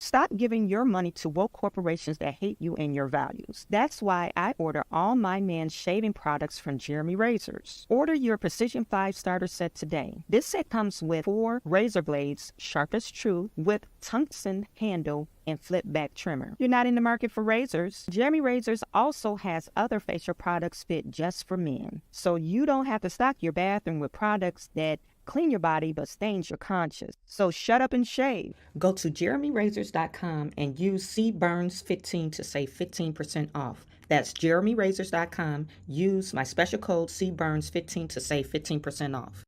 Stop giving your money to woke corporations that hate you and your values. That's why I order all my man's shaving products from Jeremy Razors. Order your Precision 5 starter set today. This set comes with 4 razor blades, sharp as true, with tungsten handle and flip back trimmer. You're not in the market for razors? Jeremy Razors also has other facial products fit just for men. So you don't have to stock your bathroom with products that clean your body but stains your conscience. So shut up and shave. Go to jeremyrazors.com and use cburns15 to save 15% off. That's jeremyrazors.com. Use my special code cburns15 to save 15% off.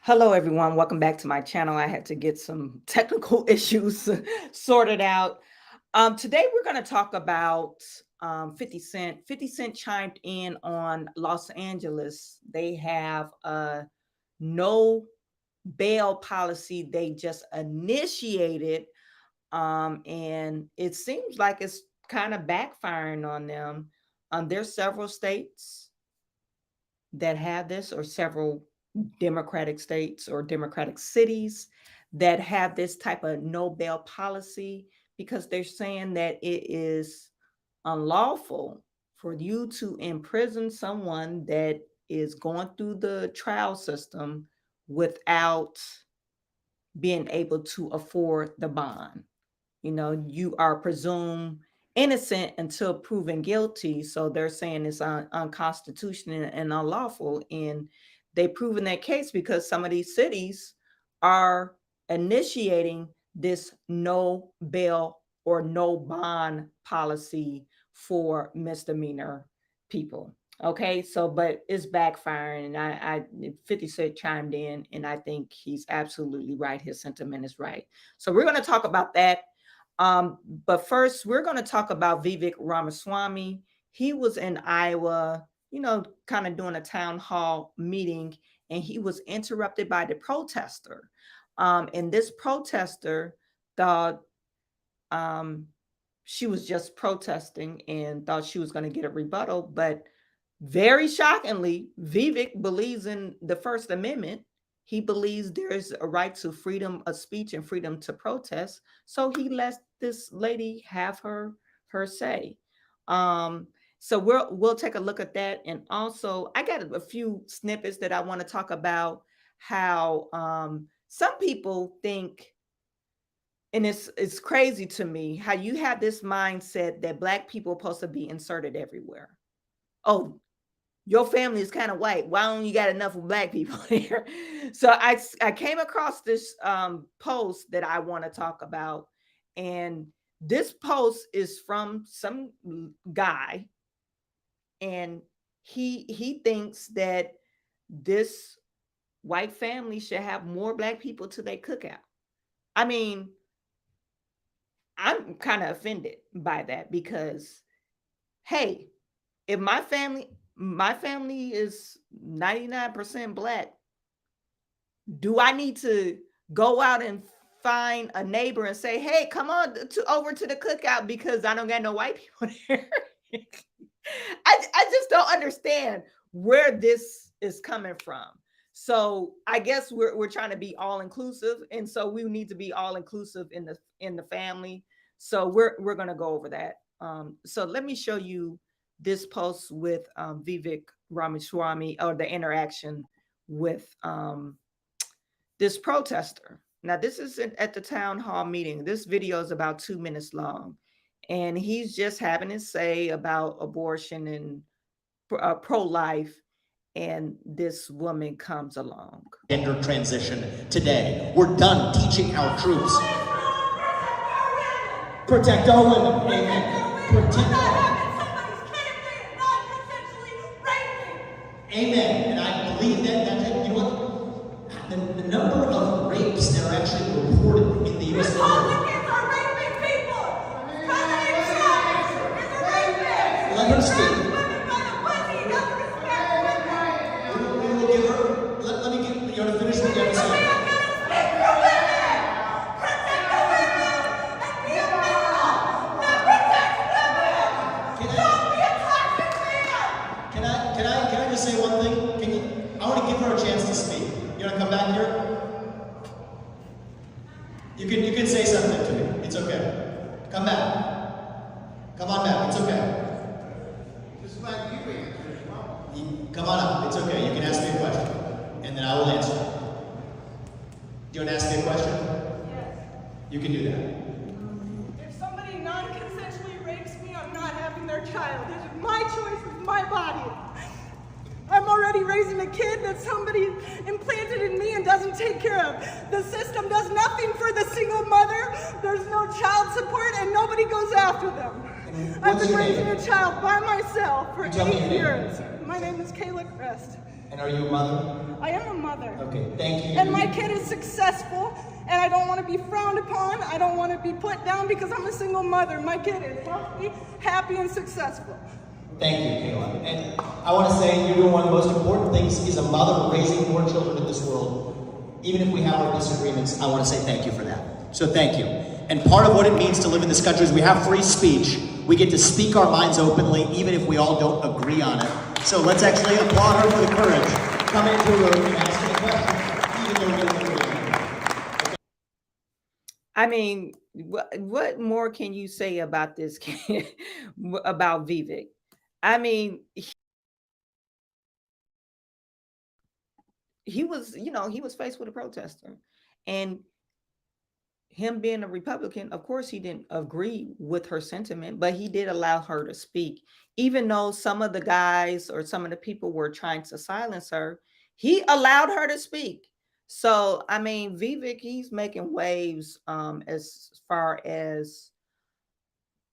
Hello everyone, welcome back to my channel. I had to get some technical issues sorted out. Today we're going to talk about 50 Cent. 50 Cent chimed in on Los Angeles. They have a no bail policy they just initiated, and it seems like it's kind of backfiring on them. There's several states that have this, or several Democratic states or Democratic cities that have this type of no bail policy, because they're saying that it is unlawful for you to imprison someone that is going through the trial system without being able to afford the bond. You know, you are presumed innocent until proven guilty. So they're saying it's unconstitutional and unlawful. And they've proven that case because some of these cities are initiating this no bail or no bond policy for misdemeanor people. Okay, so but it's backfiring, and I 50 Cent chimed in, and I think he's absolutely right. His sentiment is right. So we're going to talk about that. But first, we're going to talk about Vivek Ramaswamy. He was in Iowa, you know, kind of doing a town hall meeting, and he was interrupted by the protester. And this protester thought she was just protesting and thought she was going to get a rebuttal. But very shockingly, Vivek believes in the First Amendment. He believes there's a right to freedom of speech and freedom to protest. So he lets this lady have her say. So we'll take a look at that. And also, I got a few snippets that I want to talk about how some people think, and it's crazy to me, how you have this mindset that Black people are supposed to be inserted everywhere. Oh, your family is kind of white. Why don't you got enough of Black people here? So I came across this post that I want to talk about. And this post is from some guy. And he thinks that this white family should have more Black people to their cookout. I mean, I'm kind of offended by that because, hey, if my family is 99% Black, do I need to go out and find a neighbor and say, hey, come on over to the cookout because I don't got no white people there? I just don't understand where this is coming from. So I guess we're trying to be all inclusive, and so we need to be all inclusive in the family. So we're going to go over that. So let me show you this post with Vivek Ramaswamy, or the interaction with this protester. Now, this is at the town hall meeting. This video is about 2 minutes long, and he's just having his say about abortion and pro-life. And this woman comes along. Gender transition today. We're done teaching our troops. Protect our women. Amen. Protect our Amen. And I believe that you know what? The number of rapes that are actually reported in the U.S. Republicans are raping people. Let her speak. You want to finish what you have to say? Come on up. It's okay. You can ask me a question, and then I will answer. Do you want to ask me a question? Yes. You can do that. If somebody non-consensually rapes me, I'm not having their child. It is my choice, it's my body. I'm already raising a kid that somebody implanted in me and doesn't take care of. The system does nothing for the single mother. There's no child support and nobody goes after them. I've What's been your raising name? a child by myself for Tell me your 8 name. years. My name is Kayla Crest. And are you a mother? I am a mother. Okay, thank you. And my kid is successful, and I don't want to be frowned upon. I don't want to be put down because I'm a single mother. My kid is healthy, happy, and successful. Thank you, Kayla. And I want to say you're doing one of the most important things as a mother raising more children in this world. Even if we have our disagreements, I want to say thank you for that. So thank you. And part of what it means to live in this country is we have free speech. We get to speak our minds openly, even if we all don't agree on it. So let's actually applaud her for the courage. Come into a room and ask any questions, even though we don't agree. I mean, what more can you say about this kid, about Vivek? I mean, he was, he was faced with a protester, and him being a Republican, of course, he didn't agree with her sentiment, but he did allow her to speak. Even though some of the guys or some of the people were trying to silence her, he allowed her to speak. So, I mean, Vivek, he's making waves as far as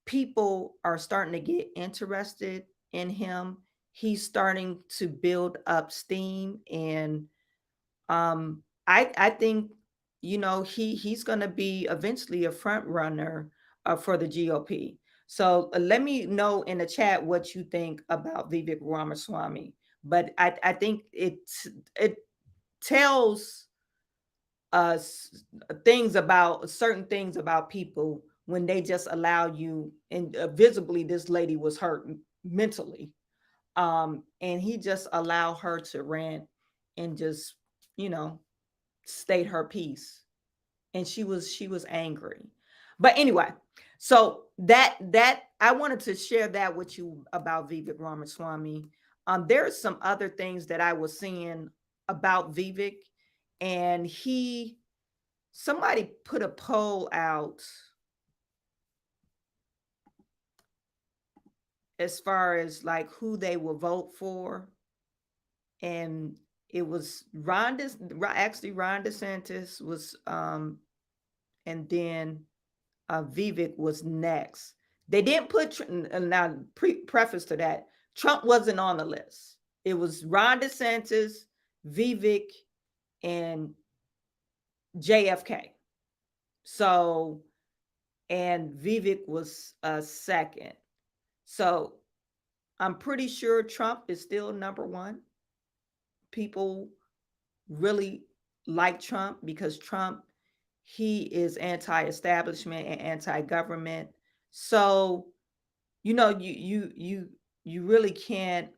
people are starting to get interested in him. He's starting to build up steam, and I think he's going to be eventually a front runner for the GOP. So let me know in the chat what you think about Vivek Ramaswamy. But I think it tells us certain things about people when they just allow you, and visibly this lady was hurt mentally, and he just allowed her to rant and just state her piece, and she was angry. But anyway, so that I wanted to share that with you about Vivek Ramaswamy. There's some other things that I was seeing about Vivek, and somebody put a poll out as far as like who they will vote for, and it was Ron DeSantis was and then Vivek was next. They didn't put now preface to that, Trump wasn't on the list. It was Ron DeSantis, Vivek, and JFK. So, and Vivek was second. So I'm pretty sure Trump is still number one. People really like Trump because Trump, he is anti-establishment and anti-government. So, you really can't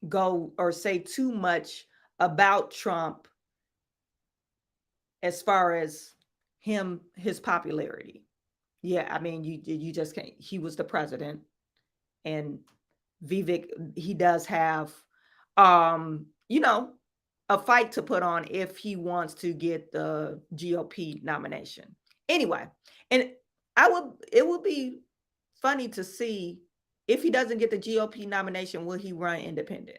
go or say too much about Trump as far as his popularity. Yeah, I mean, you just can't. He was the president, and Vivek, he does have a fight to put on if he wants to get the GOP nomination. Anyway, and it would be funny to see if he doesn't get the GOP nomination, will he run independent?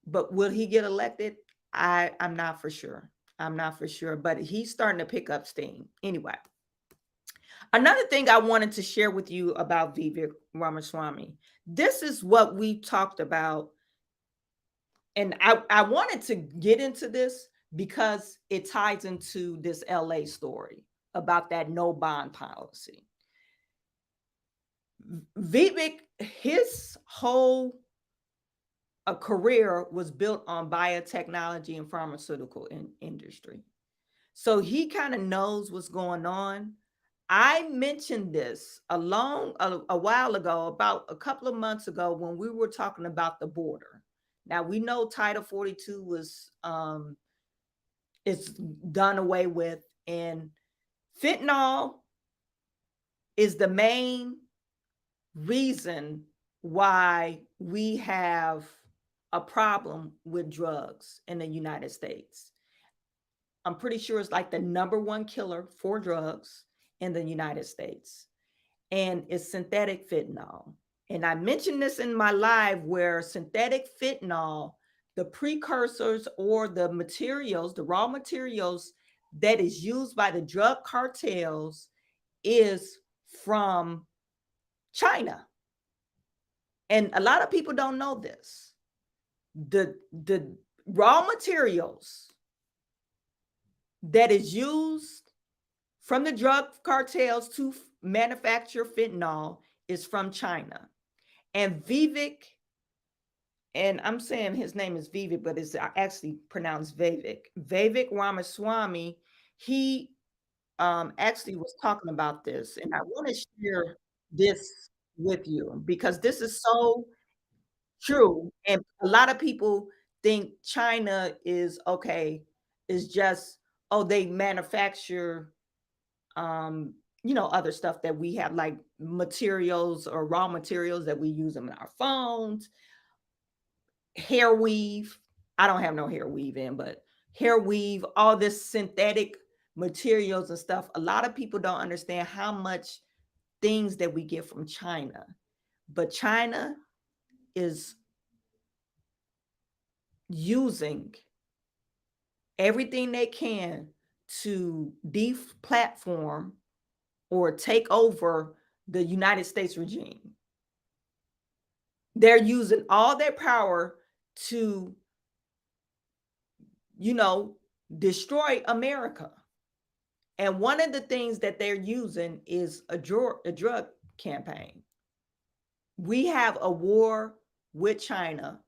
But will he get elected? I'm not for sure. I'm not for sure, but he's starting to pick up steam. Anyway, another thing I wanted to share with you about Vivek Ramaswamy. This is what we talked about. And I wanted to get into this because it ties into this LA story about that no bond policy. Vivek, his whole career was built on biotechnology and pharmaceutical industry. So he kind of knows what's going on. I mentioned this a while ago, about a couple of months ago, when we were talking about the border. Now we know Title 42 was is done away with, and fentanyl is the main reason why we have a problem with drugs in the United States. I'm pretty sure it's like the number one killer for drugs in the United States, and it's synthetic fentanyl. And I mentioned this in my live where synthetic fentanyl, the precursors or the materials, the raw materials that is used by the drug cartels is from China. And a lot of people don't know this. The raw materials that is used from the drug cartels to manufacture fentanyl is from China. And Vivek, and I'm saying his name is Vivek, but it's actually pronounced Vivek Ramaswamy, he actually was talking about this, and I want to share this with you because this is so true. And a lot of people think China is okay, is just, oh, they manufacture other stuff that we have, like materials or raw materials that we use them in our phones, hair weave. I don't have no hair weave in, but hair weave, all this synthetic materials and stuff. A lot of people don't understand how much things that we get from China. But China is using everything they can to deplatform or take over the United States regime. They're using all their power to, destroy America. And one of the things that they're using is a drug campaign. We have a war with China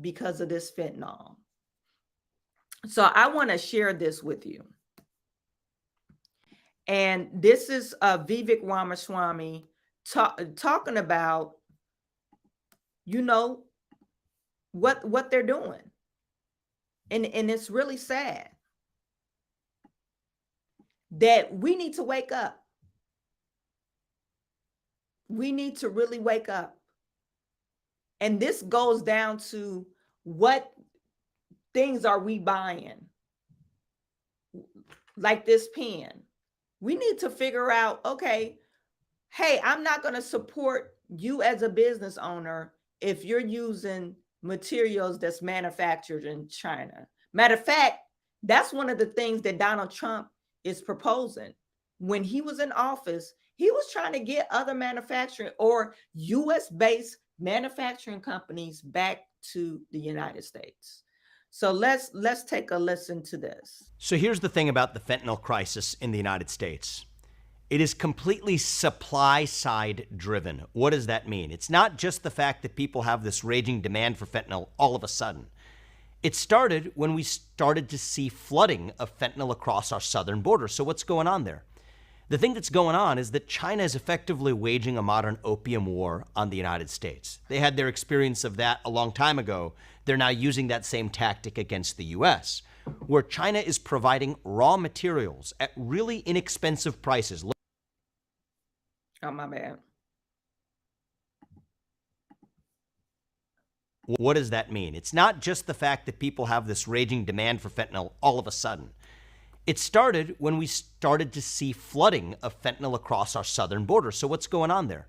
because of this fentanyl. So I want to share this with you. And this is Vivek Ramaswamy talking about, what they're doing. And it's really sad that we need to wake up. We need to really wake up. And this goes down to what things are we buying? Like this pen. We need to figure out, okay, hey, I'm not going to support you as a business owner if you're using materials that's manufactured in China. Matter of fact, that's one of the things that Donald Trump is proposing. When he was in office, he was trying to get other manufacturing or US-based manufacturing companies back to the United States. So let's take a listen to this. So here's the thing about the fentanyl crisis in the United States. It is completely supply side driven. What does that mean? It's not just the fact that people have this raging demand for fentanyl all of a sudden. It started when we started to see flooding of fentanyl across our southern border. So what's going on there? The thing that's going on is that China is effectively waging a modern opium war on the United States. They had their experience of that a long time ago. They're now using that same tactic against the US, where China is providing raw materials at really inexpensive prices. Oh, my bad. What does that mean? It's not just the fact that people have this raging demand for fentanyl all of a sudden. It started when we started to see flooding of fentanyl across our southern border. So what's going on there?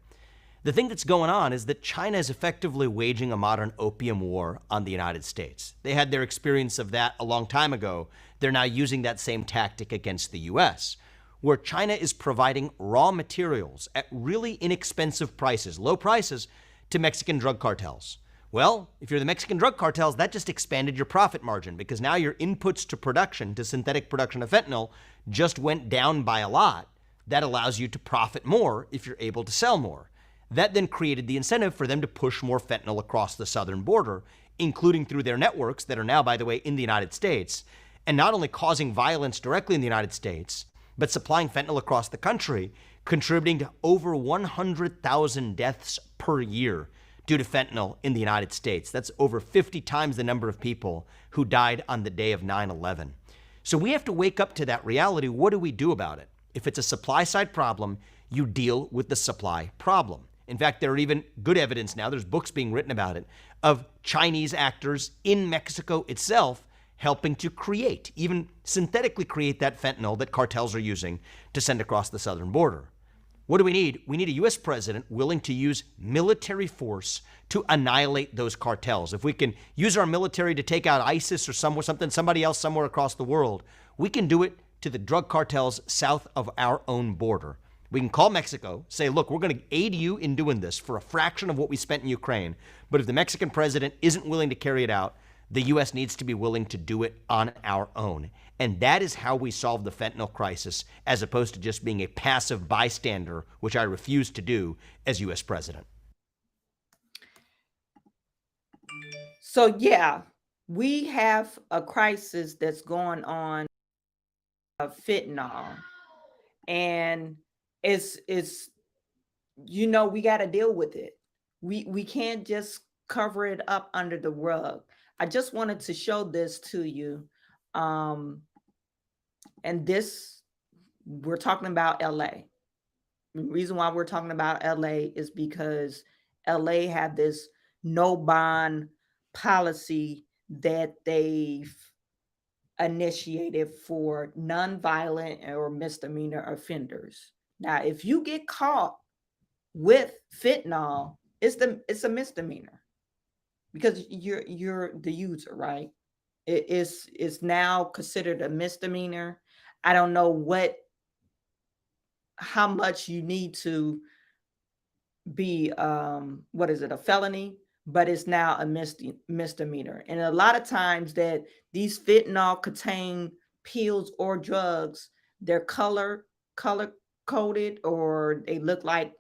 The thing that's going on is that China is effectively waging a modern opium war on the United States. They had their experience of that a long time ago. They're now using that same tactic against the US, where China is providing raw materials at really inexpensive prices, low prices, to Mexican drug cartels. Well, if you're the Mexican drug cartels, that just expanded your profit margin because now your inputs to production, to synthetic production of fentanyl, just went down by a lot. That allows you to profit more if you're able to sell more. That then created the incentive for them to push more fentanyl across the southern border, including through their networks that are now, by the way, in the United States, and not only causing violence directly in the United States, but supplying fentanyl across the country, contributing to over 100,000 deaths per year due to fentanyl in the United States. That's over 50 times the number of people who died on the day of 9/11. So we have to wake up to that reality. What do we do about it? If it's a supply side problem, you deal with the supply problem. In fact, there are even good evidence now, there's books being written about it, of Chinese actors in Mexico itself helping to create, even synthetically create, that fentanyl that cartels are using to send across the southern border. What do we need? We need a U.S. president willing to use military force to annihilate those cartels. If we can use our military to take out ISIS or somebody else somewhere across the world, we can do it to the drug cartels south of our own border. We can call Mexico, say, look, we're going to aid you in doing this for a fraction of what we spent in Ukraine. But if the Mexican president isn't willing to carry it out, the U.S. needs to be willing to do it on our own. And that is how we solve the fentanyl crisis, as opposed to just being a passive bystander, which I refuse to do as U.S. president. So, yeah, we have a crisis that's going on of fentanyl. And it's we got to deal with it. We can't just cover it up under the rug. I just wanted to show this to you. And this, we're talking about LA. The reason why we're talking about LA is because LA had this no bond policy that they've initiated for nonviolent or misdemeanor offenders. Now, if you get caught with fentanyl, it's a misdemeanor because you're the user, right? It's now considered a misdemeanor. I don't know how much you need to be a felony, but it's now a misdemeanor. And a lot of times that these fentanyl contain pills or drugs, they're color coded, or they look like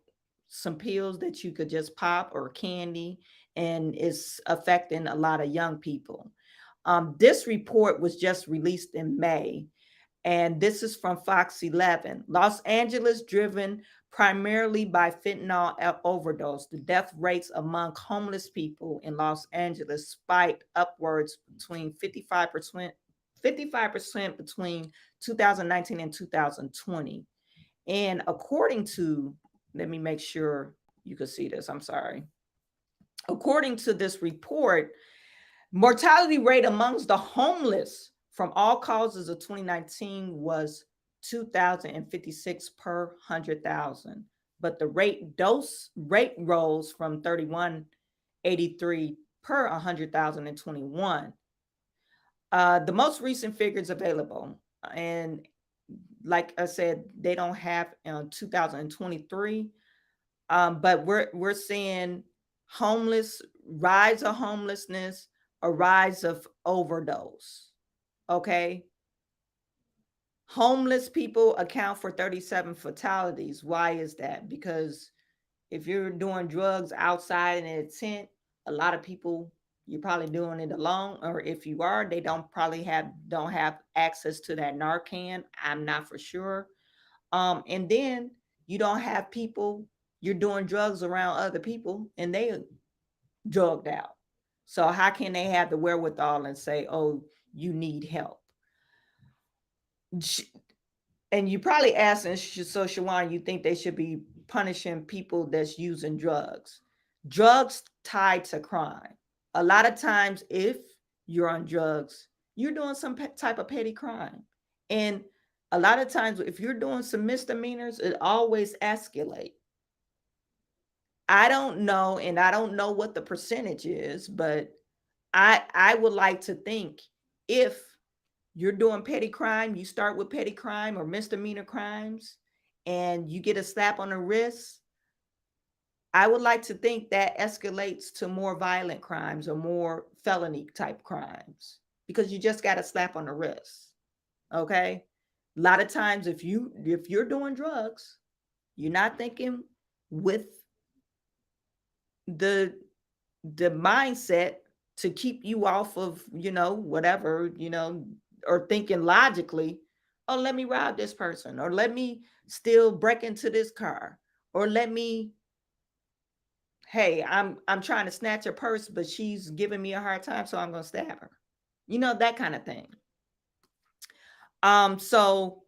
some pills that you could just pop or candy, and it's affecting a lot of young people. This report was just released in May, and this is from Fox 11. Los Angeles driven primarily by fentanyl overdose. The death rates among homeless people in Los Angeles spiked upwards between 55% between 2019 and 2020. And according to, let me make sure you can see this, I'm sorry. According to this report, mortality rate amongst the homeless from all causes of 2019 was 2,056 per 100,000, but the rate rose from 3,183 per 100,000 in 21. The most recent figures available, and like I said, they don't have 2023, but we're seeing rise of homelessness, a rise of overdose. Okay. Homeless people account for 37 fatalities. Why is that? Because if you're doing drugs outside in a tent, a lot of people, you're probably doing it alone, or if you are, they don't have access to that Narcan. I'm not for sure. And then you don't have people, you're doing drugs around other people and they drugged out. So how can they have the wherewithal and say, oh, you need help? And you probably asking, so Chawanne, you think they should be punishing people that's using drugs? Drugs tied to crime. A lot of times, if you're on drugs, you're doing some type of petty crime. And a lot of times, if you're doing some misdemeanors, it always escalates. I don't know, and I don't know what the percentage is, but I would like to think if you're doing petty crime, you start with petty crime or misdemeanor crimes, and you get a slap on the wrist, I would like to think that escalates to more violent crimes or more felony type crimes, because you just got a slap on the wrist. Okay. A lot of times if you're doing drugs, you're not thinking with the mindset to keep you off of, whatever, or thinking logically, oh, let me rob this person, or let me still break into this car, or hey, I'm trying to snatch her purse, but she's giving me a hard time, so I'm going to stab her. That kind of thing. So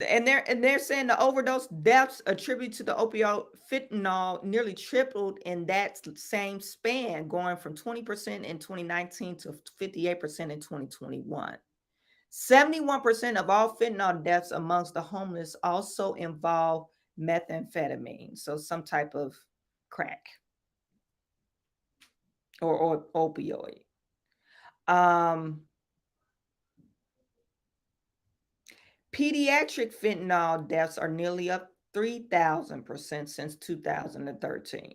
And they're saying the overdose deaths attributed to the opioid fentanyl nearly tripled in that same span, going from 20% in 2019 to 58% in 2021. 71% of all fentanyl deaths amongst the homeless also involve methamphetamine, so some type of crack or opioid. Pediatric fentanyl deaths are nearly up 3,000% since 2013.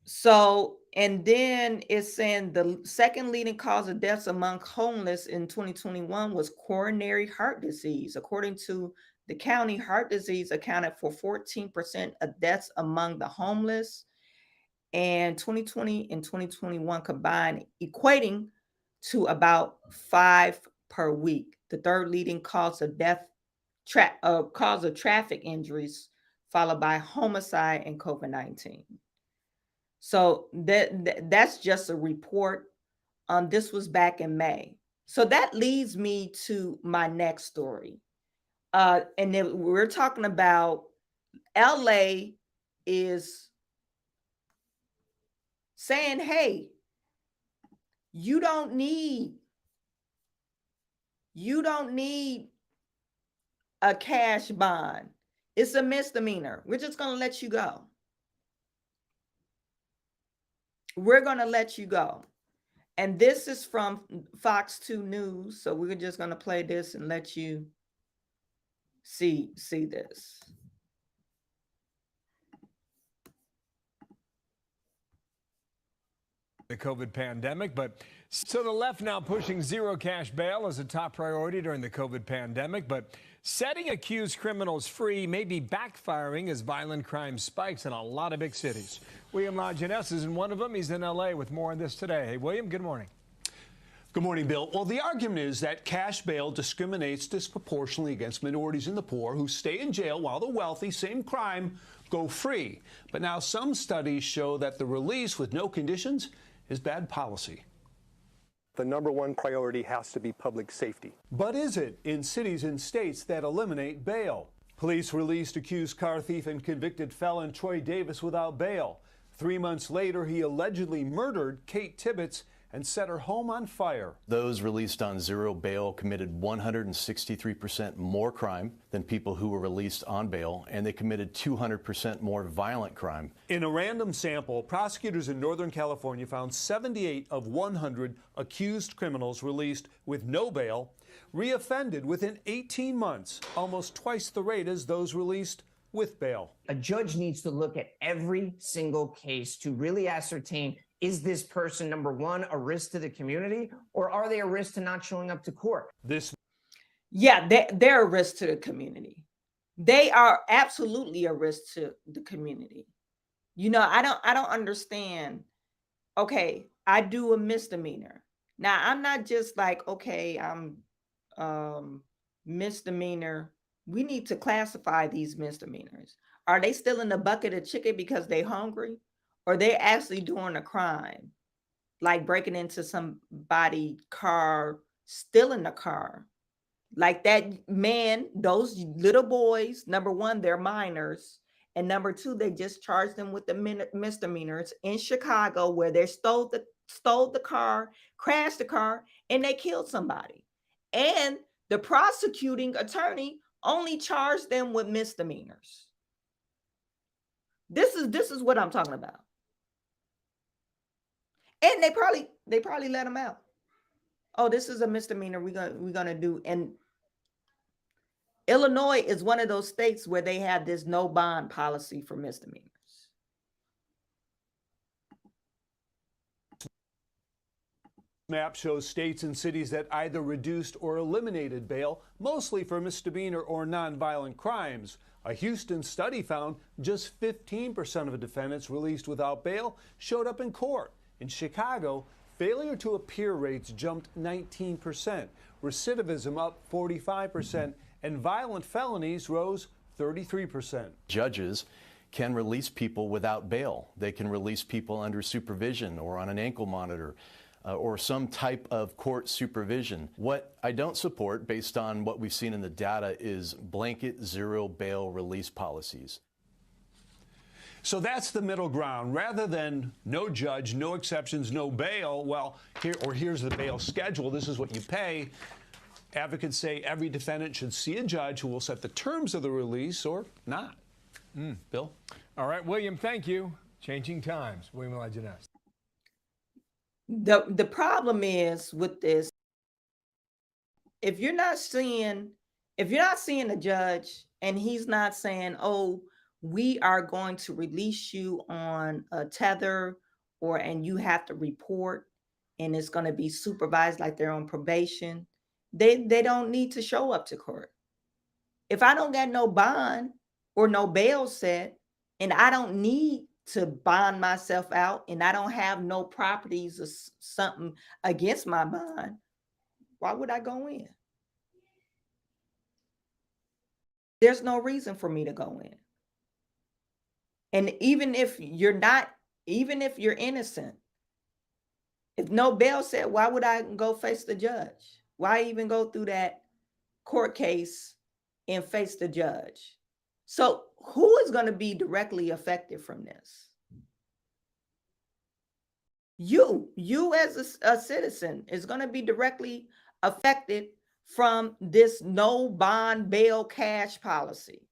So, and then it's saying the second leading cause of deaths among homeless in 2021 was coronary heart disease. According to the county, heart disease accounted for 14% of deaths among the homeless, and 2020 and 2021 combined, equating to about 5 per week. The third leading cause of death, cause of traffic injuries, followed by homicide and COVID-19. So that's just a report. This was back in May. So that leads me to my next story. And then we're talking about LA is saying, hey, you don't need a cash bond. It's a misdemeanor. We're just going to let you go. We're going to let you go. And this is from Fox 2 News. So we're just going to play this and let you see this. The COVID pandemic, but so the left now pushing zero cash bail as a top priority during the COVID pandemic, but setting accused criminals free may be backfiring as violent crime spikes in a lot of big cities. William LaJeunesse is in one of them. He's in LA with more on this today. Hey, William, good morning. Good morning, Bill. Well, the argument is that cash bail discriminates disproportionately against minorities and the poor who stay in jail while the wealthy, same crime, go free. But now some studies show that the release with no conditions is bad policy. The number one priority has to be public safety. But is it in cities and states that eliminate bail? Police released accused car thief and convicted felon Troy Davis without bail. 3 months later, he allegedly murdered Kate Tibbetts and set her home on fire. Those released on zero bail committed 163% more crime than people who were released on bail, and they committed 200% more violent crime. In a random sample, prosecutors in Northern California found 78 of 100 accused criminals released with no bail reoffended within 18 months, almost twice the rate as those released with bail. A judge needs to look at every single case to really ascertain, is this person, number one, a risk to the community, or are they a risk to not showing up to court? Yeah, they're a risk to the community. They are absolutely a risk to the community. You know, I don't understand. Okay, I do a misdemeanor. Now, I'm not just like, okay, I'm misdemeanor. We need to classify these misdemeanors. Are they still in the bucket of chicken because they're hungry? Or they actually doing a crime, like breaking into somebody's car, stealing the car? Like that man, those little boys, number one, they're minors. And number two, they just charged them with the misdemeanors in Chicago where they stole the car, crashed the car, and they killed somebody. And the prosecuting attorney only charged them with misdemeanors. This is what I'm talking about. And they probably let them out. Oh, this is a misdemeanor we're gonna do. And Illinois is one of those states where they have this no bond policy for misdemeanors. Map shows states and cities that either reduced or eliminated bail, mostly for misdemeanor or nonviolent crimes. A Houston study found just 15% of the defendants released without bail showed up in court. In Chicago, failure to appear rates jumped 19%, recidivism up 45%, and violent felonies rose 33%. Judges can release people without bail. They can release people under supervision or on an ankle monitor. or some type of court supervision. What I don't support, based on what we've seen in the data, is blanket zero bail release policies. So that's the middle ground. Rather than no judge, no exceptions, no bail, well, here's the bail schedule. This is what you pay. Advocates say every defendant should see a judge who will set the terms of the release or not. Bill? All right, William, thank you. Changing times. William Lajeunesse. The problem is with this, if you're not seeing a judge and he's not saying, oh, we are going to release you on a tether, and you have to report, and it's going to be supervised like they're on probation, they don't need to show up to court. If I don't get no bond or no bail set, and I don't need to bond myself out, and I don't have no properties or something against my bond, why would I go in? There's no reason for me to go in. And even if you're innocent, if no bail set, why would I go face the judge? Why even go through that court case and face the judge? So who is going to be directly affected from this? You as a citizen is going to be directly affected from this no bond bail cash policy.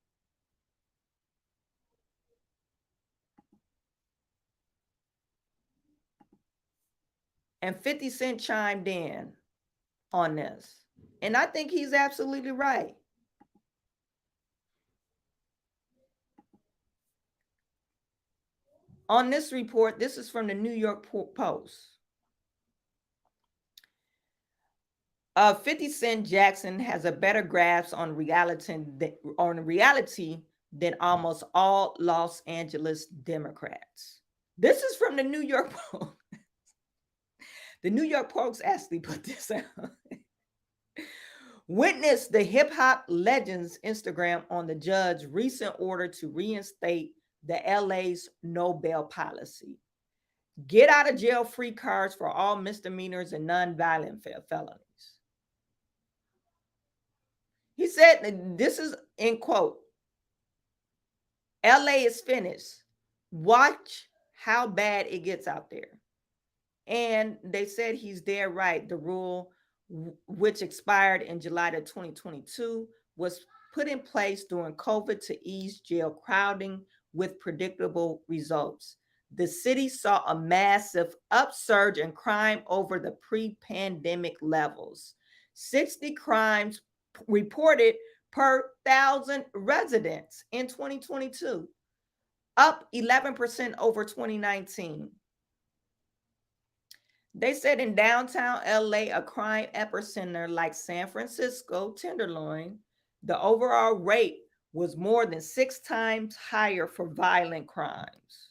And 50 Cent chimed in on this. And I think he's absolutely right. On this report, this is from the New York Post. 50 Cent Jackson has a better grasp on reality than almost all Los Angeles Democrats. This is from the New York Post. The New York Post actually put this out. Witness the hip-hop legend's Instagram on the judge's recent order to reinstate the LA's no bail policy. Get out of jail free cards for all misdemeanors and non-violent felonies. He said, this is in quote, LA is finished. Watch how bad it gets out there. And they said he's dead right. The rule, which expired in July of 2022, was put in place during COVID to ease jail crowding with predictable results. The city saw a massive upsurge in crime over the pre-pandemic levels. 60 crimes reported per 1,000 residents in 2022, up 11% over 2019. They said in downtown LA, a crime epicenter like San Francisco, Tenderloin, the overall rate was more than 6 times higher for violent crimes.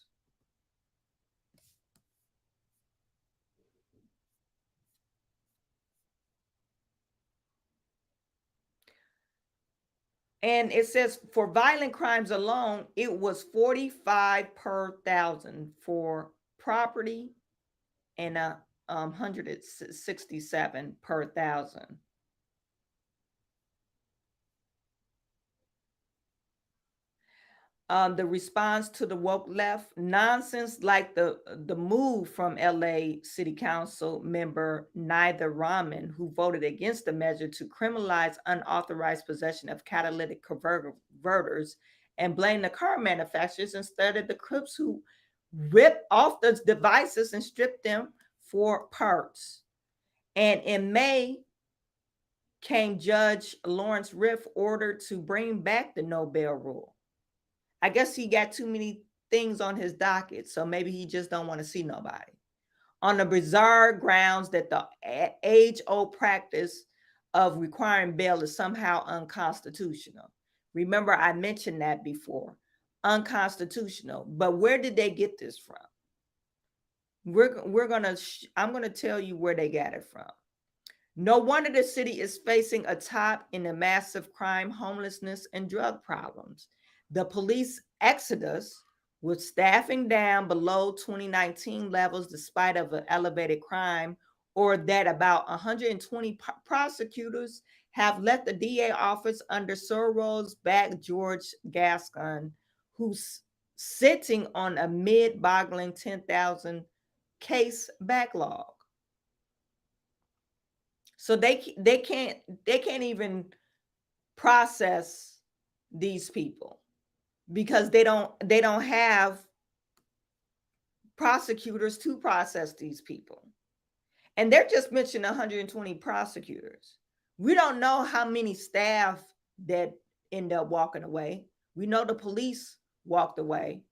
And it says for violent crimes alone, it was 45 per 1,000 for property and 167 per 1,000. The response to the woke left, nonsense like the move from LA City Council member Neither Rahman, who voted against the measure to criminalize unauthorized possession of catalytic converters and blame the car manufacturers instead of the crooks who ripped off the devices and stripped them for parts. And in May came Judge Lawrence Riff order to bring back the no bail rule. I guess he got too many things on his docket, so maybe he just don't want to see nobody. On the bizarre grounds that the age-old practice of requiring bail is somehow unconstitutional. Remember, I mentioned that before. Unconstitutional. But where did they get this from? I'm gonna tell you where they got it from. No wonder the city is facing a top in the massive crime, homelessness, and drug problems. The police exodus, with staffing down below 2019 levels despite of an elevated crime, or that about 120 prosecutors have left the DA office under Soros-backed George Gascon, who's sitting on a mid-boggling 10,000 case backlog. So they can't even process these people because they don't have prosecutors to process these people. And they're just mentioning 120 prosecutors. We don't know how many staff that end up walking away. We know the police walked away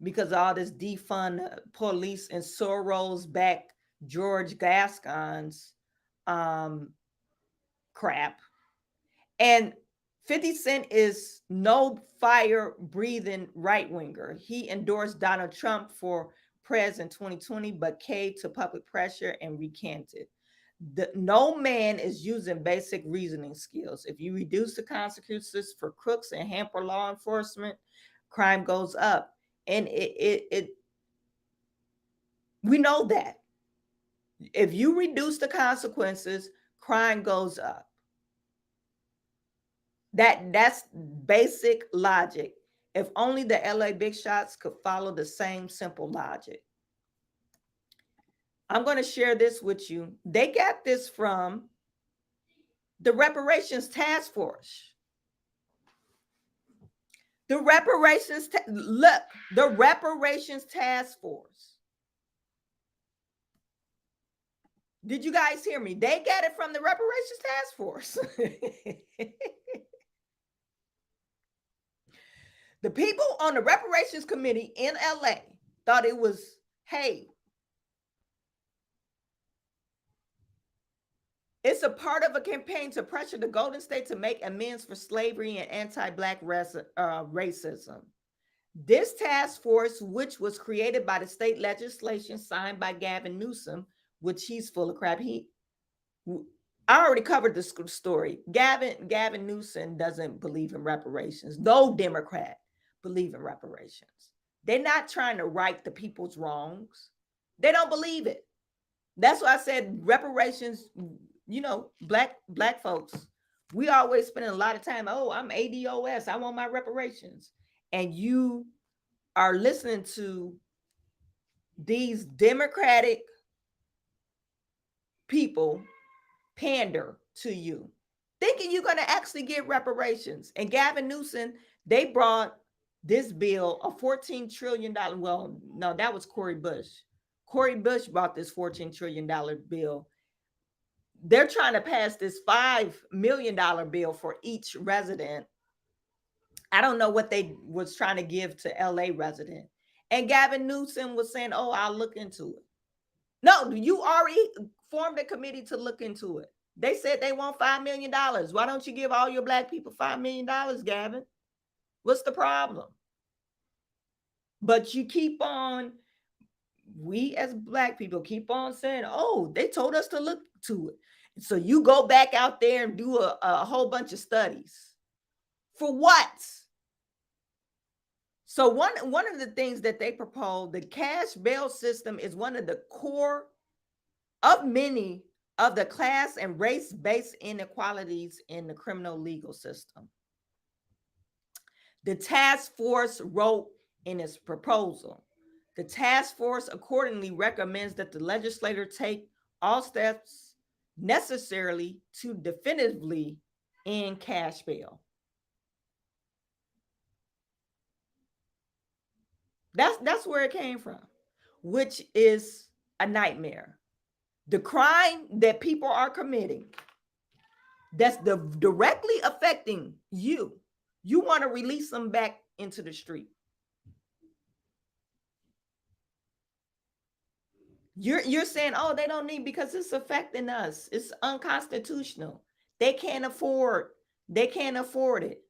because all this defund police and Soros-backed George Gascon's crap. And 50 Cent is no fire-breathing right-winger. He endorsed Donald Trump for president 2020, but caved to public pressure and recanted. No man is using basic reasoning skills. If you reduce the consequences for crooks and hamper law enforcement, crime goes up. And we know that. If you reduce the consequences, crime goes up. That's basic logic. If only the LA big shots could follow the same simple logic. I'm going to share this with you. They got this from the Reparations Task Force. The Reparations Task Force. Did you guys hear me? They got it from the Reparations Task Force. The people on the reparations committee in LA thought it was, hey, it's a part of a campaign to pressure the Golden State to make amends for slavery and anti-Black racism. This task force, which was created by the state legislation signed by Gavin Newsom, which he's full of crap. I already covered the story. Gavin Newsom doesn't believe in reparations. No Democrat believe in reparations. They're not trying to right the people's wrongs. They don't believe it. That's why I said reparations, you know, black folks, we always spend a lot of time, oh, I'm ADOS, I want my reparations. And you are listening to these Democratic people pander to you, thinking you're going to actually get reparations. And Gavin Newsom, they brought this bill, a $14 trillion, well, no, that was Cory Bush. Cory Bush brought this $14 trillion bill. They're trying to pass this $5 million bill for each resident. I don't know what they was trying to give to LA resident. And Gavin Newsom was saying, oh, I'll look into it. No, you already formed a committee to look into it. They said they want $5 million. Why don't you give all your Black people $5 million, Gavin? What's the problem? But you keep on, we as Black people keep on saying, oh, they told us to look to it. So you go back out there and do a whole bunch of studies. For what? So one of the things that they propose, the cash bail system, is one of the core of many of the class and race-based inequalities in the criminal legal system. The task force wrote in its proposal, the task force accordingly recommends that the legislature take all steps necessarily to definitively end cash bail. That's where it came from, which is a nightmare. The crime that people are committing, that's directly affecting you. You want to release them back into the street. You're saying, oh, they don't need, because it's affecting us. It's unconstitutional. They can't afford it.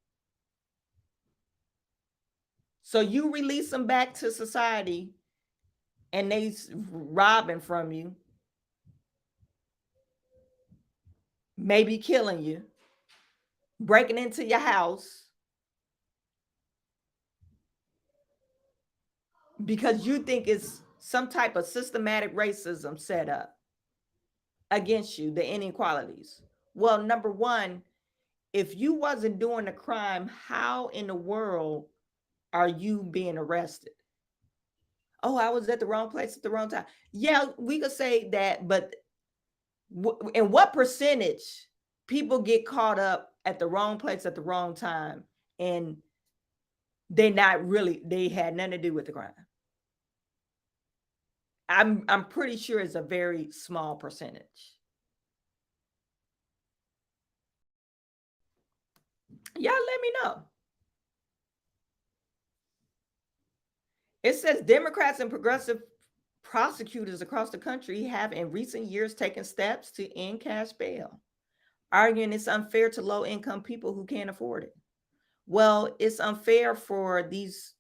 So you release them back to society and they robbing from you, maybe killing you, breaking into your house because you think it's some type of systematic racism set up. against you, the inequalities? Well, number one, if you wasn't doing the crime, how in the world are you being arrested? Oh, I was at the wrong place at the wrong time. Yeah, we could say that, but in what percentage people get caught up at the wrong place at the wrong time and they had nothing to do with the crime? I'm pretty sure it's a very small percentage. Y'all let me know. It says Democrats and progressive prosecutors across the country have in recent years taken steps to end cash bail, arguing it's unfair to low-income people who can't afford it. Well, it's unfair for these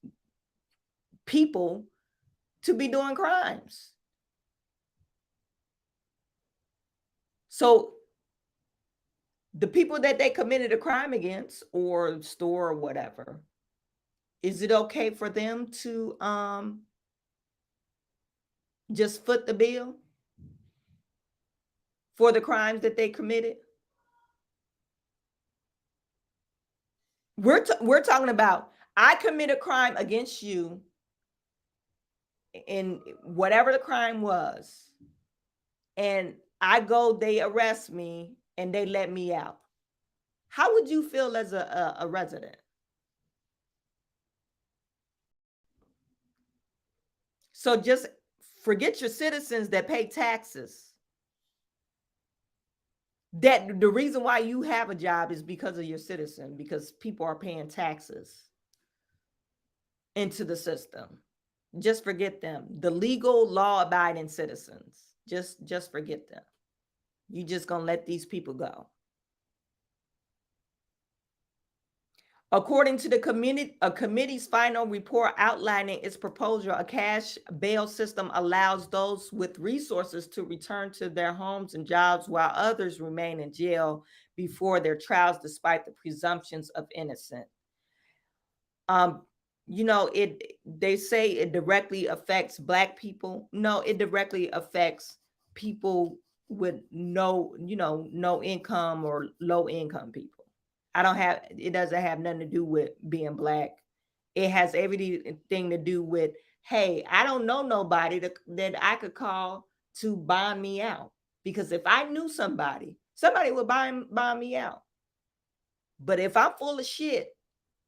people to be doing crimes. So the people that they committed a crime against or store or whatever, is it okay for them to just foot the bill for the crimes that they committed? We're talking about, I commit a crime against you in whatever the crime was, and they arrest me and they let me out. How would you feel as a resident? So just forget your citizens that pay taxes. That the reason why you have a job is because of your citizen, because people are paying taxes into the system. Just forget them. The legal, law-abiding citizens. Just forget them. You just gonna let these people go. According to the committee's final report outlining its proposal, a cash bail system allows those with resources to return to their homes and jobs while others remain in jail before their trials, despite the presumptions of innocence. They say it directly affects Black people. No, it directly affects people with no income or low income people. It doesn't have nothing to do with being Black. It has everything to do with, hey, I don't know nobody that I could call to bond me out. Because if I knew somebody would bond me out. But if I'm full of shit,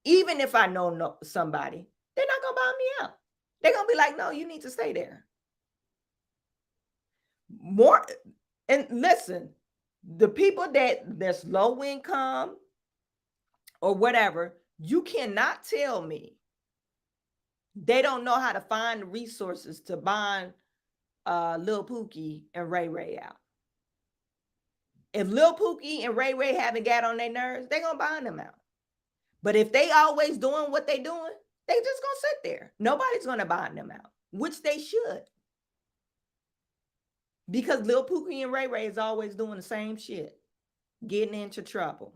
even if I know somebody, they're not gonna bond me out. They're gonna be like, no, you need to stay there. And listen, the people that's low income or whatever, you cannot tell me they don't know how to find the resources to bond Lil Pookie and Ray Ray out. If Lil Pookie and Ray Ray haven't got on their nerves, they're gonna bond them out. But if they always doing what they doing, they just gonna sit there. Nobody's gonna bond them out, which they should. Because Lil Pookie and Ray Ray is always doing the same shit, getting into trouble.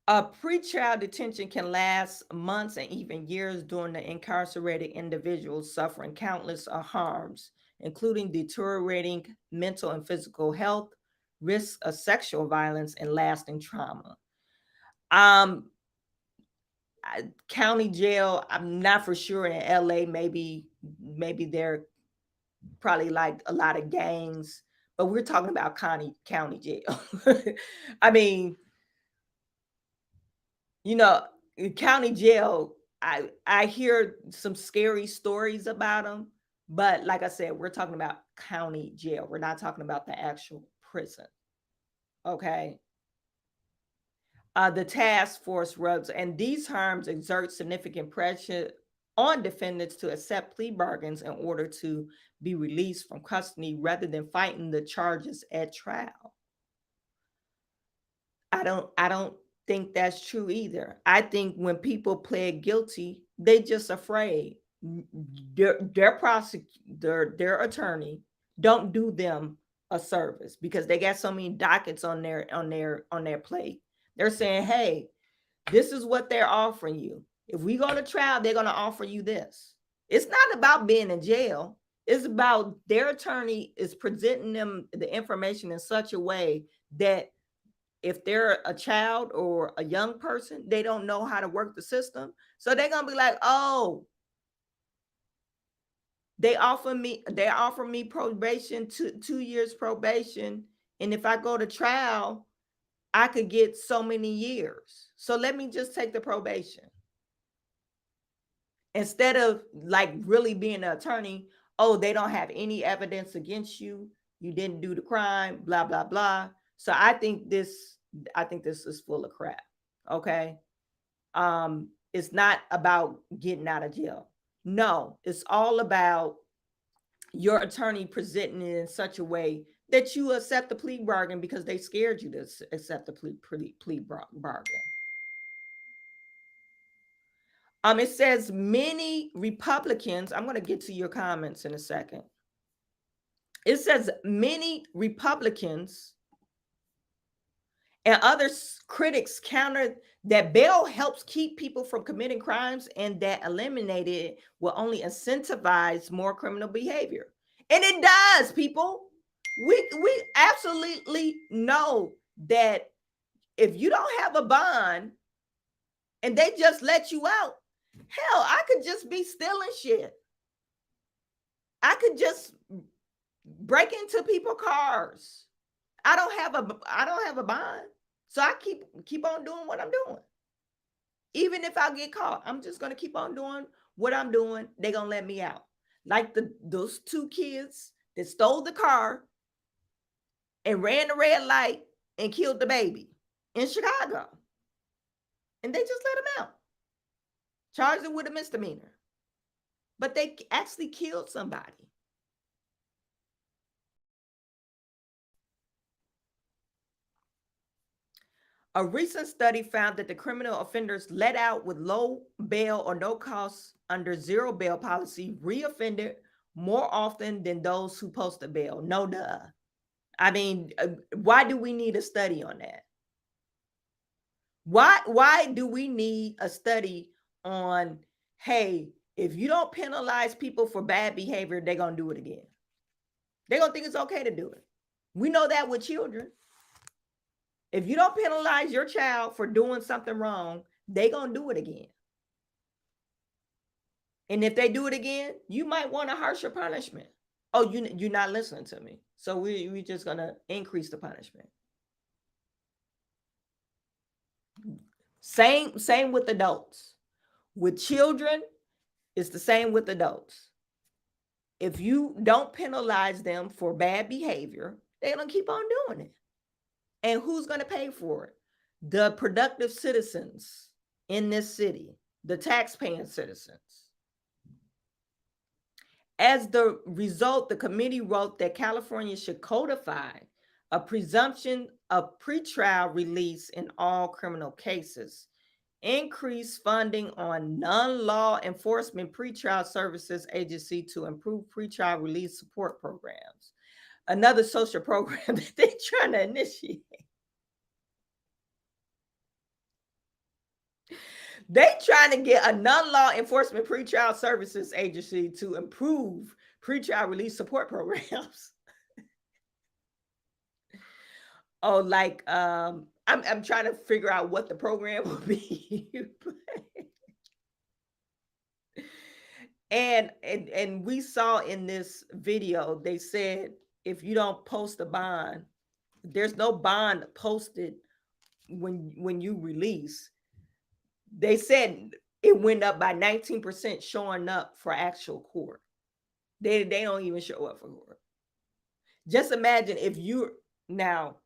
A pretrial detention can last months and even years during the incarcerated individuals suffering countless harms, including deteriorating mental and physical health, risk of sexual violence, and lasting trauma. County jail, I'm not for sure. In LA, maybe they're probably like a lot of gangs, but we're talking about county jail. I mean, county jail, I hear some scary stories about them, but like I said, we're talking about county jail. We're not talking about the actual prison. Okay. The task force rubs, and these harms exert significant pressure on defendants to accept plea bargains in order to be released from custody rather than fighting the charges at trial. I don't think that's true either. I think when people plead guilty, they just afraid their prosecutor, their attorney don't do them a service because they got so many dockets on their plate. They're saying, hey, this is what they're offering you. If we go to trial, they're going to offer you this. It's not about being in jail. It's about their attorney is presenting them the information in such a way that if they're a child or a young person, they don't know how to work the system. So they're gonna be like, oh, they offer me probation, 2 years probation. And if I go to trial, I could get so many years. So let me just take the probation. Instead of like really being an attorney, oh, they don't have any evidence against you. You didn't do the crime, blah, blah, blah. So I think this is full of crap. Okay. It's not about getting out of jail. No, it's all about your attorney presenting it in such a way that you accept the plea bargain because they scared you to accept the plea bargain. It says many Republicans, I'm going to get to your comments in a second. It says many Republicans and other critics countered that bail helps keep people from committing crimes and that eliminated it will only incentivize more criminal behavior. And it does, people. We absolutely know that if you don't have a bond and they just let you out, hell, I could just be stealing shit. I could just break into people's cars. I don't have a bond. So I keep on doing what I'm doing. Even if I get caught, I'm just going to keep on doing what I'm doing. They're going to let me out. Like those 2 kids that stole the car and ran the red light and killed the baby in Chicago. And they just let them out. Charged them with a misdemeanor. But they actually killed somebody. A recent study found that the criminal offenders let out with low bail or no cost under zero bail policy reoffended more often than those who posted bail. No duh. I mean, why do we need a study on that? Why do we need a study on, hey, if you don't penalize people for bad behavior, they're going to do it again. They're going to think it's okay to do it. We know that with children. If you don't penalize your child for doing something wrong, they're going to do it again. And if they do it again, you might want a harsher punishment. Oh, you're not listening to me. So we're just going to increase the punishment. Same with adults. With children, it's the same with adults. If you don't penalize them for bad behavior, they're going to keep on doing it. And who's going to pay for it? The productive citizens in this city, the taxpaying citizens. As the result, the committee wrote that California should codify a presumption of pretrial release in all criminal cases, increase funding on non-law enforcement pretrial services agency to improve pretrial release support programs. Another social program that they're trying to initiate. They trying to get a non-law enforcement pretrial services agency to improve pretrial release support programs. Oh, like I'm trying to figure out what the program will be. and we saw in this video, they said if you don't post a bond, there's no bond posted when you release. They said it went up by 19% showing up for actual court. They don't even show up for court. Just imagine if you now,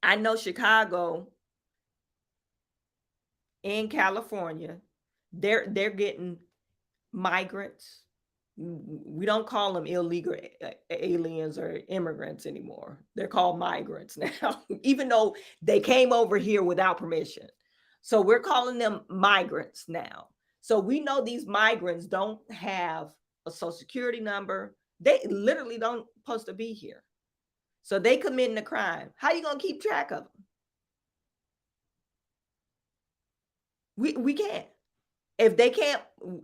I know Chicago and California, they're getting migrants. We don't call them illegal aliens or immigrants anymore. They're called migrants now, even though they came over here without permission. So we're calling them migrants now. So we know these migrants don't have a social security number. They literally don't supposed to be here. So they committing a crime. How are you going to keep track of them? We can't. If they can't,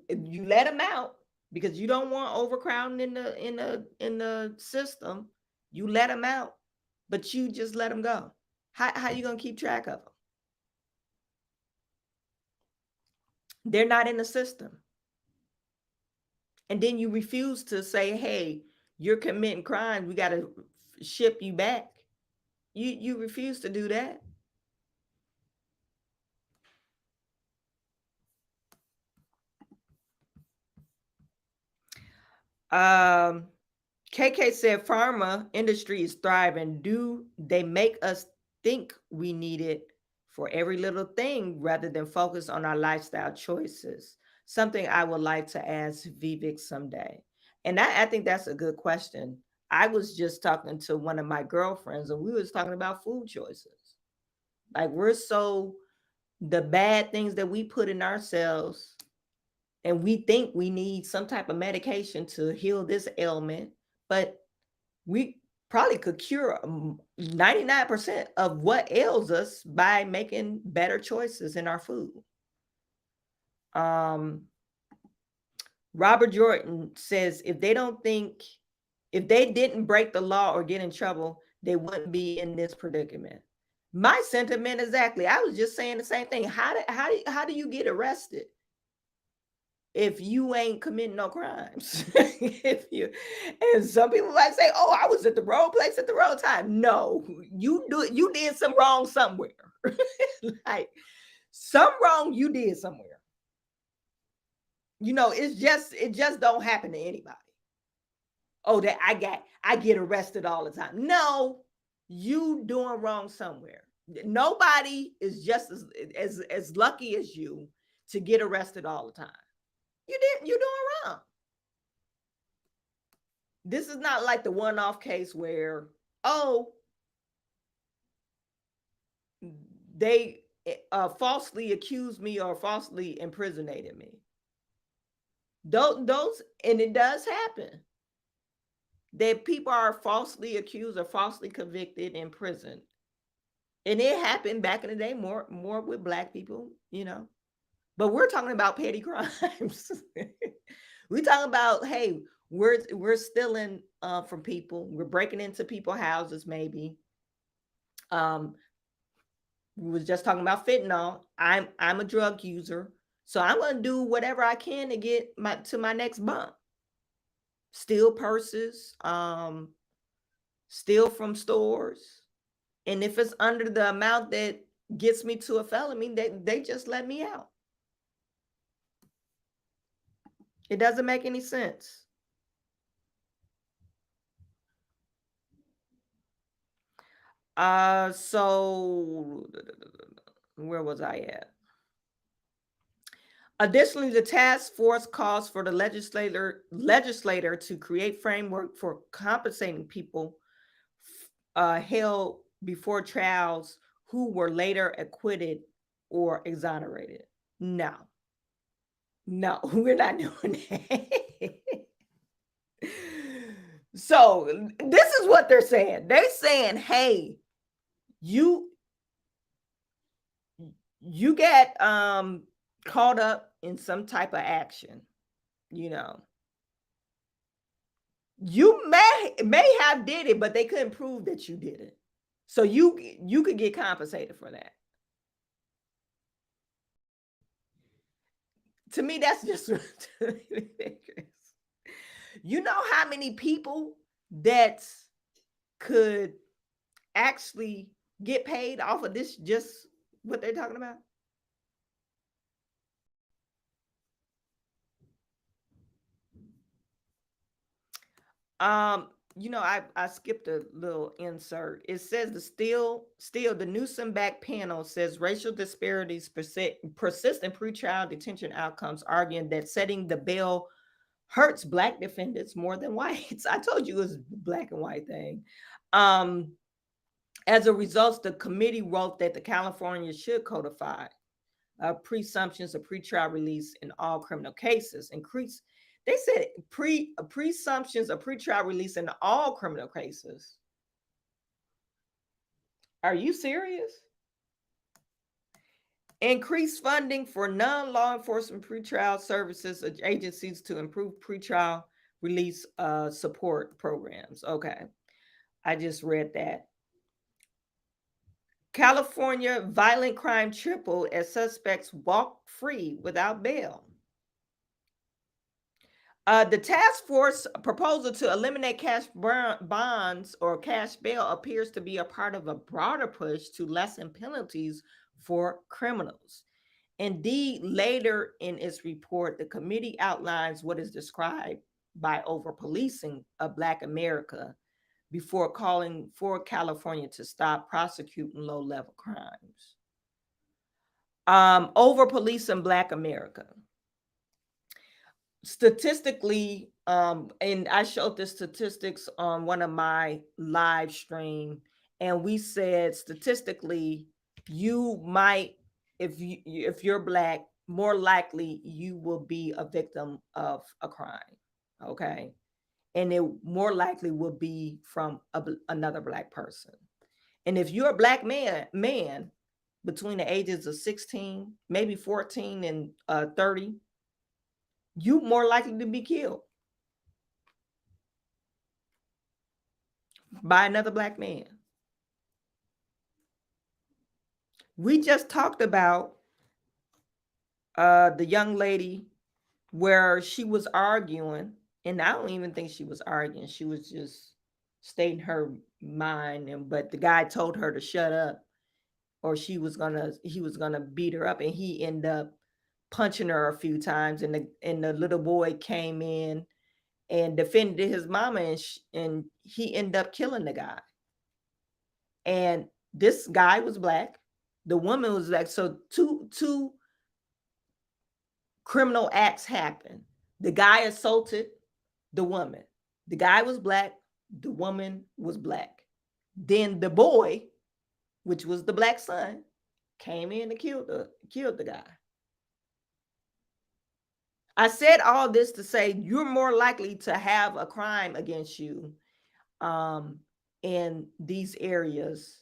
if you let them out because you don't want overcrowding in the system. You let them out, but you just let them go. How you gonna keep track of them? They're not in the system. And then you refuse to say, hey, you're committing crimes, we got to ship you back. You refuse to do that. KK said pharma industry is thriving. Do they make us think we need it for every little thing rather than focus on our lifestyle choices? Something I would like to ask Vivek someday. And I think that's a good question. I was just talking to one of my girlfriends and we was talking about food choices. Like we're so, the bad things that we put in ourselves, and we think we need some type of medication to heal this ailment, but we probably could cure 99% of what ails us by making better choices in our food. Robert Jordan says if they didn't break the law or get in trouble, they wouldn't be in this predicament. My sentiment exactly. I was just saying the same thing. How do you get arrested if you ain't committing no crimes? And some people might say, oh, I was at the wrong place at the wrong time. No, you did some wrong somewhere. Like some wrong you did somewhere. It just don't happen to anybody. Oh, that I get arrested all the time. No, you doing wrong somewhere. Nobody is just as lucky as you to get arrested all the time. You're doing wrong. This is not like the one-off case where, oh, they falsely accused me or falsely imprisonated me. Those, and it does happen that people are falsely accused or falsely convicted in prison. And it happened back in the day more with Black people, but we're talking about petty crimes. We're talking about, hey, we're stealing from people. We're breaking into people's houses, maybe. We was just talking about fentanyl. I'm a drug user, so I'm going to do whatever I can to get to my next bump. Steal purses, steal from stores. And if it's under the amount that gets me to a felony, they just let me out. It doesn't make any sense. So where was I at? Additionally, the task force calls for the legislator to create framework for compensating people held before trials who were later acquitted or exonerated. No, we're not doing that. So this is what they're saying. They're saying, hey, you get caught up in some type of action, you may have did it, but they couldn't prove that you did it. So you could get compensated for that. To me, that's just ridiculous. You know how many people that could actually get paid off of this, just what they're talking about? I skipped a little insert. It says the Newsom-backed panel says racial disparities persist in pretrial detention outcomes, arguing that setting the bail hurts Black defendants more than whites. I told you it was a black and white thing. As a result, the committee wrote that the California should codify presumptions of pretrial release in all criminal cases. They said presumptions of pretrial release in all criminal cases. Are you serious? Increase funding for non-law enforcement pretrial services agencies to improve pretrial release support programs. Okay, I just read that. California violent crime tripled as suspects walk free without bail. The task force proposal to eliminate cash bonds or cash bail appears to be a part of a broader push to lessen penalties for criminals. Indeed, later in its report, the committee outlines what is described by over-policing of Black America before calling for California to stop prosecuting low-level crimes. Over-policing Black America. Statistically, and I showed the statistics on one of my live stream, and we said statistically, you might, if you're Black, more likely you will be a victim of a crime. Okay, and it more likely will be from another Black person. And if you're a Black man between the ages of 16, maybe 14 and 30, you more likely to be killed by another Black man. We just talked about the young lady where she was arguing, and I don't even think she was arguing. She was just stating her mind, but the guy told her to shut up, or he was gonna beat her up, and he ended up punching her a few times, and the little boy came in and defended his mama, and he ended up killing the guy. And this guy was Black, the woman was Black. So two criminal acts happened. The guy assaulted the woman. The guy was Black, the woman was Black. Then the boy, which was the Black son, came in and killed the guy. I said all this to say you're more likely to have a crime against you in these areas.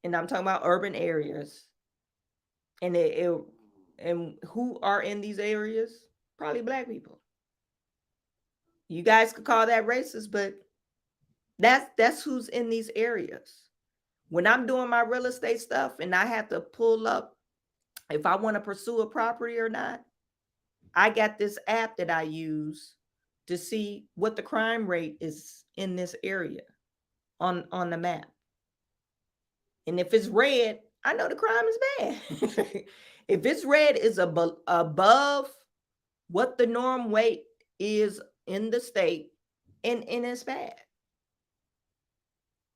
And I'm talking about urban areas. And and who are in these areas? Probably Black people. You guys could call that racist, but that's who's in these areas. When I'm doing my real estate stuff and I have to pull up if I want to pursue a property or not, I got this app that I use to see what the crime rate is in this area on the map. And if it's red, I know the crime is bad. If it's red, is above what the norm weight is in the state, and it's bad.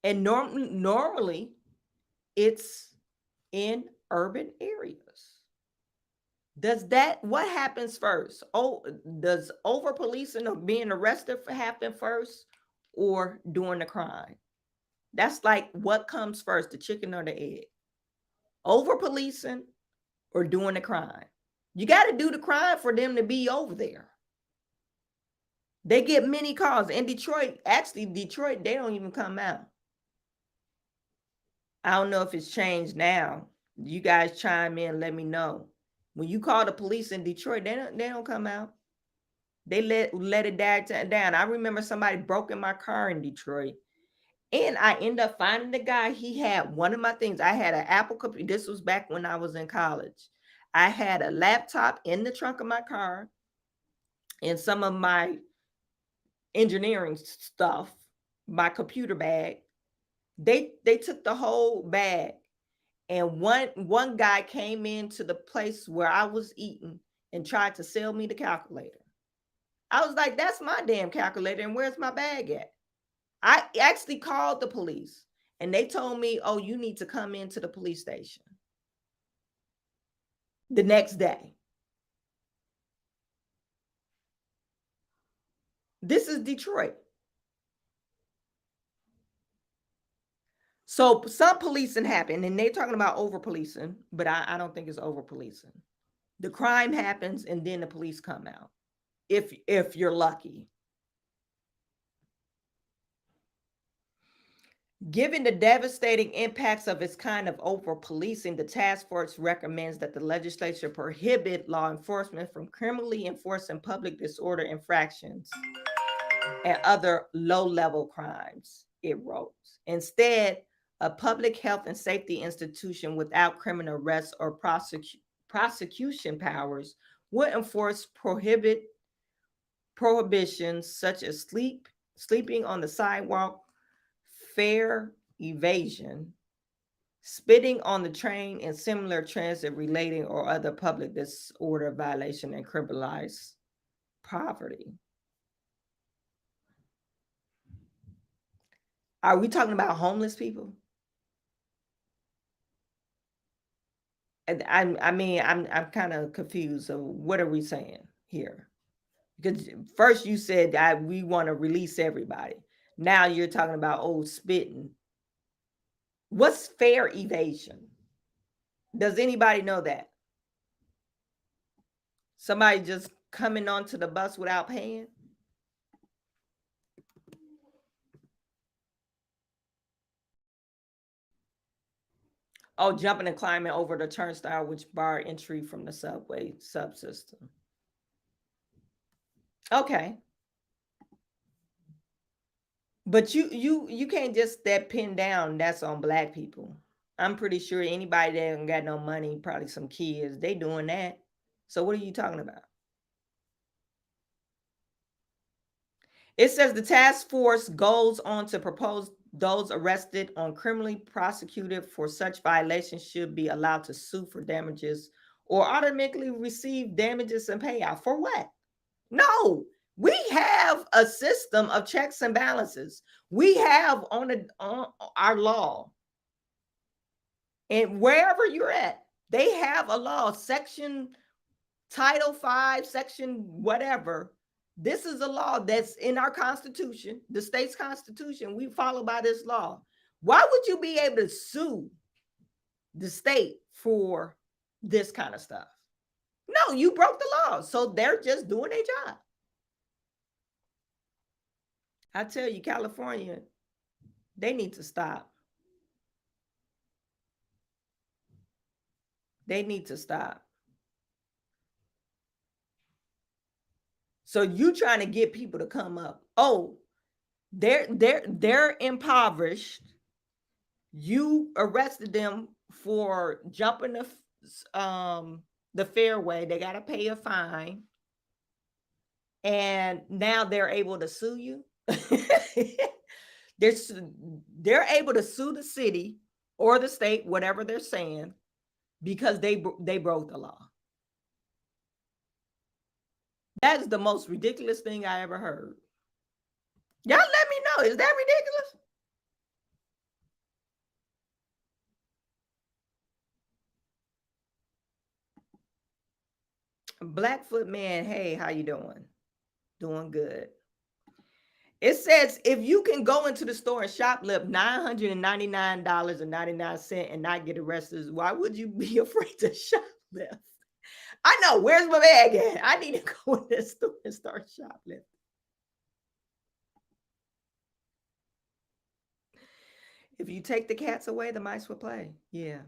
And normally it's in urban areas. What happens first? Does over policing or being arrested happen first, or doing the crime? That's like what comes first, the chicken or the egg? Over policing or doing the crime? You got to do the crime for them to be over there. They get many calls in Detroit. Actually, Detroit, they don't even come out. I don't know if it's changed now. You guys chime in, let me know. When you call the police in Detroit, they don't come out. They let it die down. I remember somebody broke in my car in Detroit, and I ended up finding the guy. He had one of my things. I had an Apple computer. This was back when I was in college. I had a laptop in the trunk of my car and some of my engineering stuff, my computer bag. They took the whole bag. And one guy came into the place where I was eating and tried to sell me the calculator. I was like, that's my damn calculator, and where's my bag at? I actually called the police, and they told me, oh, you need to come into the police station the next day. This is Detroit. So some policing happened, and they're talking about over policing, but I don't think it's over policing. The crime happens, and then the police come out, if you're lucky. Given the devastating impacts of its kind of over-policing, the task force recommends that the legislature prohibit law enforcement from criminally enforcing public disorder infractions and other low-level crimes, it wrote. Instead, a public health and safety institution without criminal arrest or prosecution powers would enforce prohibitions such as sleeping on the sidewalk, fare evasion, spitting on the train, and similar transit relating or other public disorder violation, and criminalize poverty. Are we talking about homeless people? I'm kind of confused. So what are we saying here? Because first you said we want to release everybody. Now you're talking about spitting. What's fare evasion? Does anybody know that? Somebody just coming onto the bus without paying? Oh, jumping and climbing over the turnstile, which bar entry from the subway subsystem. Okay. But you can't just that pin down that's on Black people. I'm pretty sure anybody that ain't got no money, probably some kids, they doing that. So what are you talking about? It says the task force goes on to propose those arrested on criminally prosecuted for such violations should be allowed to sue for damages or automatically receive damages and payout. For what? No, we have a system of checks and balances. We have on our law. And wherever you're at, they have a law, section Title 5, section whatever. This is a law that's in our Constitution, the state's Constitution. We follow by this law. Why would you be able to sue the state for this kind of stuff? No, you broke the law. So they're just doing their job. I tell you, California, they need to stop. They need to stop. So you trying to get people to come up. Oh, they're impoverished. You arrested them for jumping the fairway. They got to pay a fine. And now they're able to sue you. They're able to sue the city or the state, whatever they're saying, because they broke the law. That is the most ridiculous thing I ever heard. Y'all let me know. Is that ridiculous? Blackfoot man, hey, how you doing? Doing good. It says if you can go into the store and shoplift $999.99 and not get arrested, why would you be afraid to shoplift? I know. Where's my bag at? I need to go in this store and start shoplifting. If you take the cats away, the mice will play. Yeah.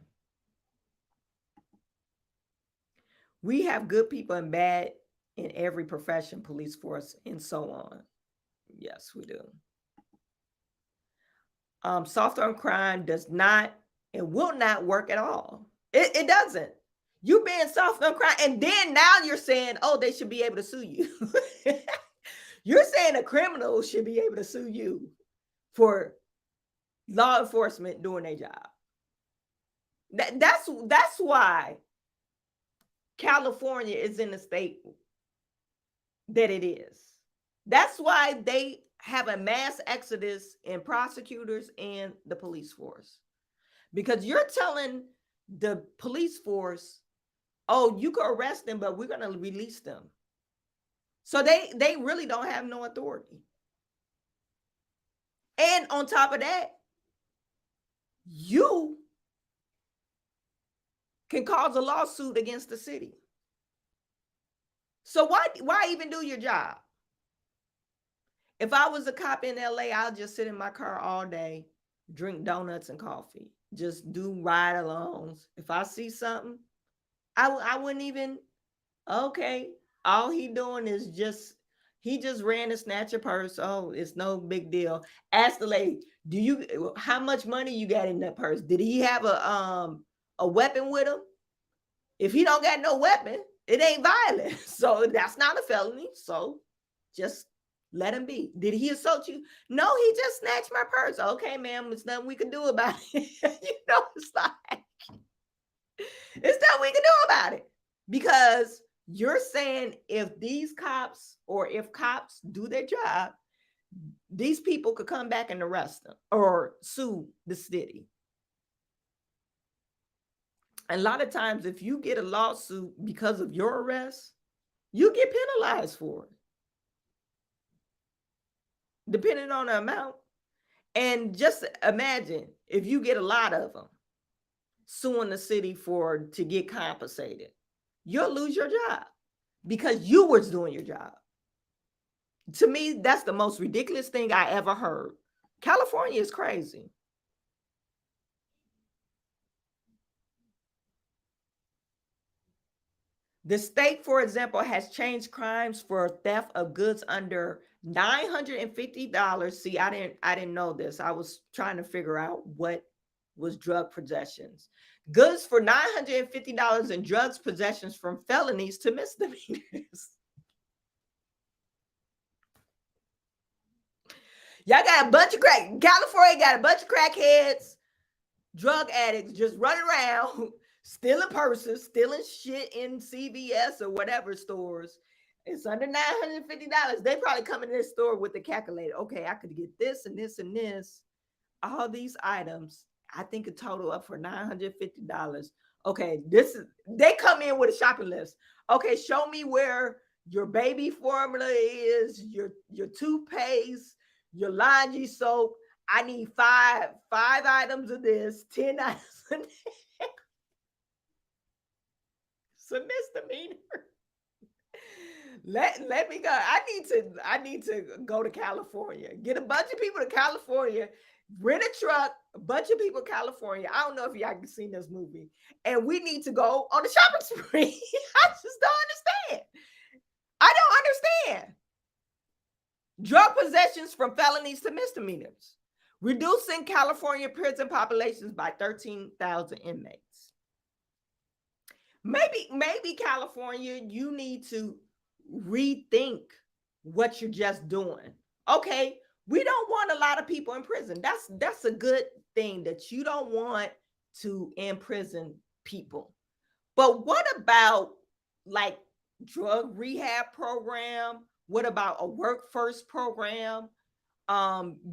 We have good people and bad in every profession, police force, and so on. Yes, we do. Soft on crime does not and will not work at all. It doesn't. You being soft on crime, and then now you're saying, oh, they should be able to sue you. You're saying a criminal should be able to sue you for law enforcement doing their job. That's why California is in the state that it is. That's why they have a mass exodus in prosecutors and the police force. Because you're telling the police force, oh, you can arrest them, but we're going to release them. So they really don't have no authority. And on top of that, you can cause a lawsuit against the city. So why even do your job? If I was a cop in LA, I'll just sit in my car all day, drink donuts and coffee. Just do ride-alongs. If I see something, I wouldn't even, okay, all he doing is he just ran to snatch a purse. Oh, it's no big deal. Ask the lady, how much money you got in that purse? Did he have a weapon with him? If he don't got no weapon, it ain't violent. So that's not a felony. So just let him be. Did he assault you? No, he just snatched my purse. Okay, ma'am, there's nothing we can do about it. It's like, it's nothing we can do about it. Because you're saying if these cops, or if cops do their job, these people could come back and arrest them or sue the city. A lot of times, if you get a lawsuit because of your arrest, you get penalized for it, depending on the amount. And just imagine if you get a lot of them suing the city to get compensated, you'll lose your job because you was doing your job. To me, that's the most ridiculous thing I ever heard. California is crazy. The state, for example, has changed crimes for theft of goods under $950. See, I didn't know this. I was trying to figure out what was drug possessions. Goods for $950 and drugs possessions from felonies to misdemeanors. Y'all got a bunch of California got a bunch of crackheads, drug addicts just running around, stealing purses, stealing shit in CVS or whatever stores. It's under $950. They probably come in this store with the calculator. Okay, I could get this and this and this. All these items, I think a total up for $950. Okay, they come in with a shopping list. Okay, show me where your baby formula is, your toothpaste, your laundry soap. I need five items of this, 10 items of this. It's a misdemeanor. Let me go. I need to go to California. Get a bunch of people to California, rent a truck, a bunch of people to California. I don't know if y'all can see this movie. And we need to go on a shopping spree. I just don't understand. I don't understand. Drug possessions from felonies to misdemeanors. Reducing California prison populations by 13,000 inmates. Maybe California, you need to rethink what you're just doing. Okay, we don't want a lot of people in prison. That's a good thing, that you don't want to imprison people. But what about like drug rehab program? What about a work first program?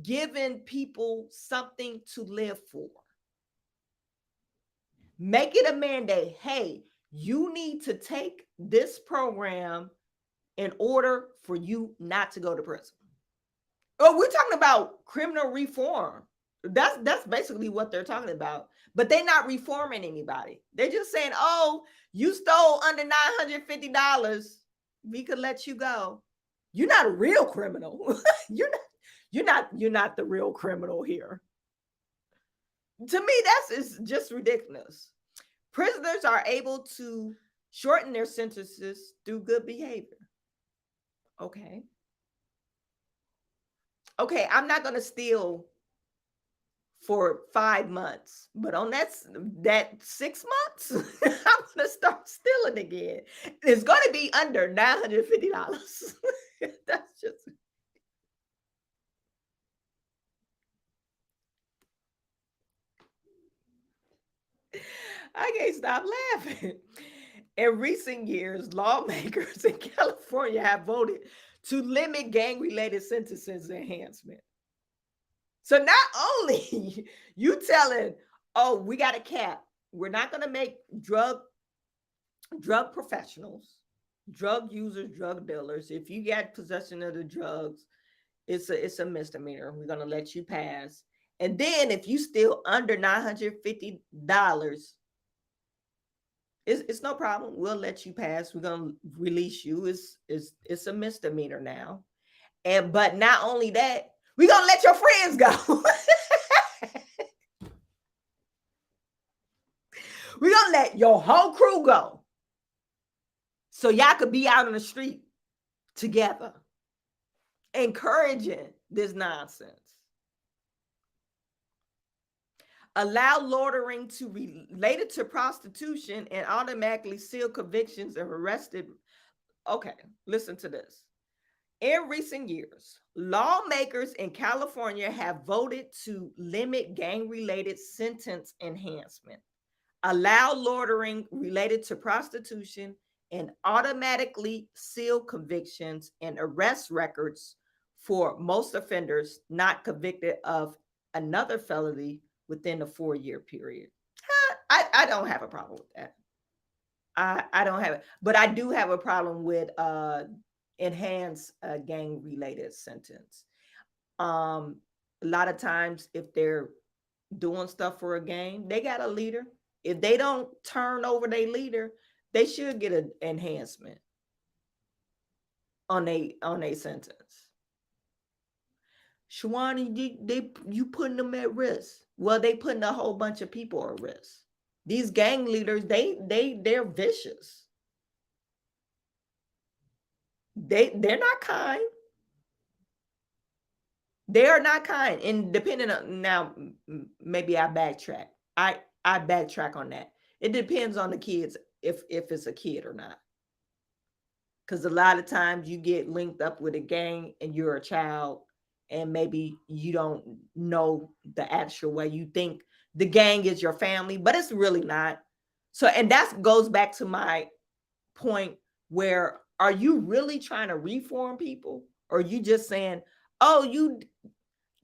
Giving people something to live for. Make it a mandate. Hey, you need to take this program in order for you not to go to prison. Oh, we're talking about criminal reform. That's basically what they're talking about. But they're not reforming anybody. They're just saying, oh, you stole under $950. We could let you go. You're not a real criminal. You're not the real criminal here. To me, is just ridiculous. Prisoners are able to shorten their sentences through good behavior. Okay, I'm not going to steal for 5 months, but on that 6 months, I'm going to start stealing again. It's going to be under $950. That's just... I can't stop laughing. In recent years, lawmakers in California have voted to limit gang-related sentences enhancement. So not only you telling, oh, we got a cap. We're not going to make drug professionals, drug users, drug dealers. If you get possession of the drugs, it's a misdemeanor. We're going to let you pass. And then if you steal under $950, it's no problem. We'll let you pass. We're going to release you. It's a misdemeanor now. But not only that, we're going to let your friends go. let your whole crew go so y'all could be out on the street together, encouraging this nonsense. Allow loitering to related to prostitution and automatically seal convictions of arrested. Okay, listen to this. In recent years, lawmakers in California have voted to limit gang-related sentence enhancement, allow loitering related to prostitution, and automatically seal convictions and arrest records for most offenders not convicted of another felony within a 4-year period. I don't have a problem with that. I don't have it, but I do have a problem with enhanced gang-related sentence. A lot of times, if they're doing stuff for a gang, they got a leader. If they don't turn over their leader, they should get an enhancement on a sentence. Chawanne, you putting them at risk. Well, they putting a whole bunch of people at risk. These gang leaders, they're vicious. They're not kind. They are not kind. And depending on, now, maybe I backtrack. I backtrack on that. It depends on the kids if it's a kid or not. Because a lot of times you get linked up with a gang and you're a child, and maybe you don't know the actual way. You think the gang is your family, but it's really not. So, and that goes back to my point where, are you really trying to reform people? Or are you just saying, oh,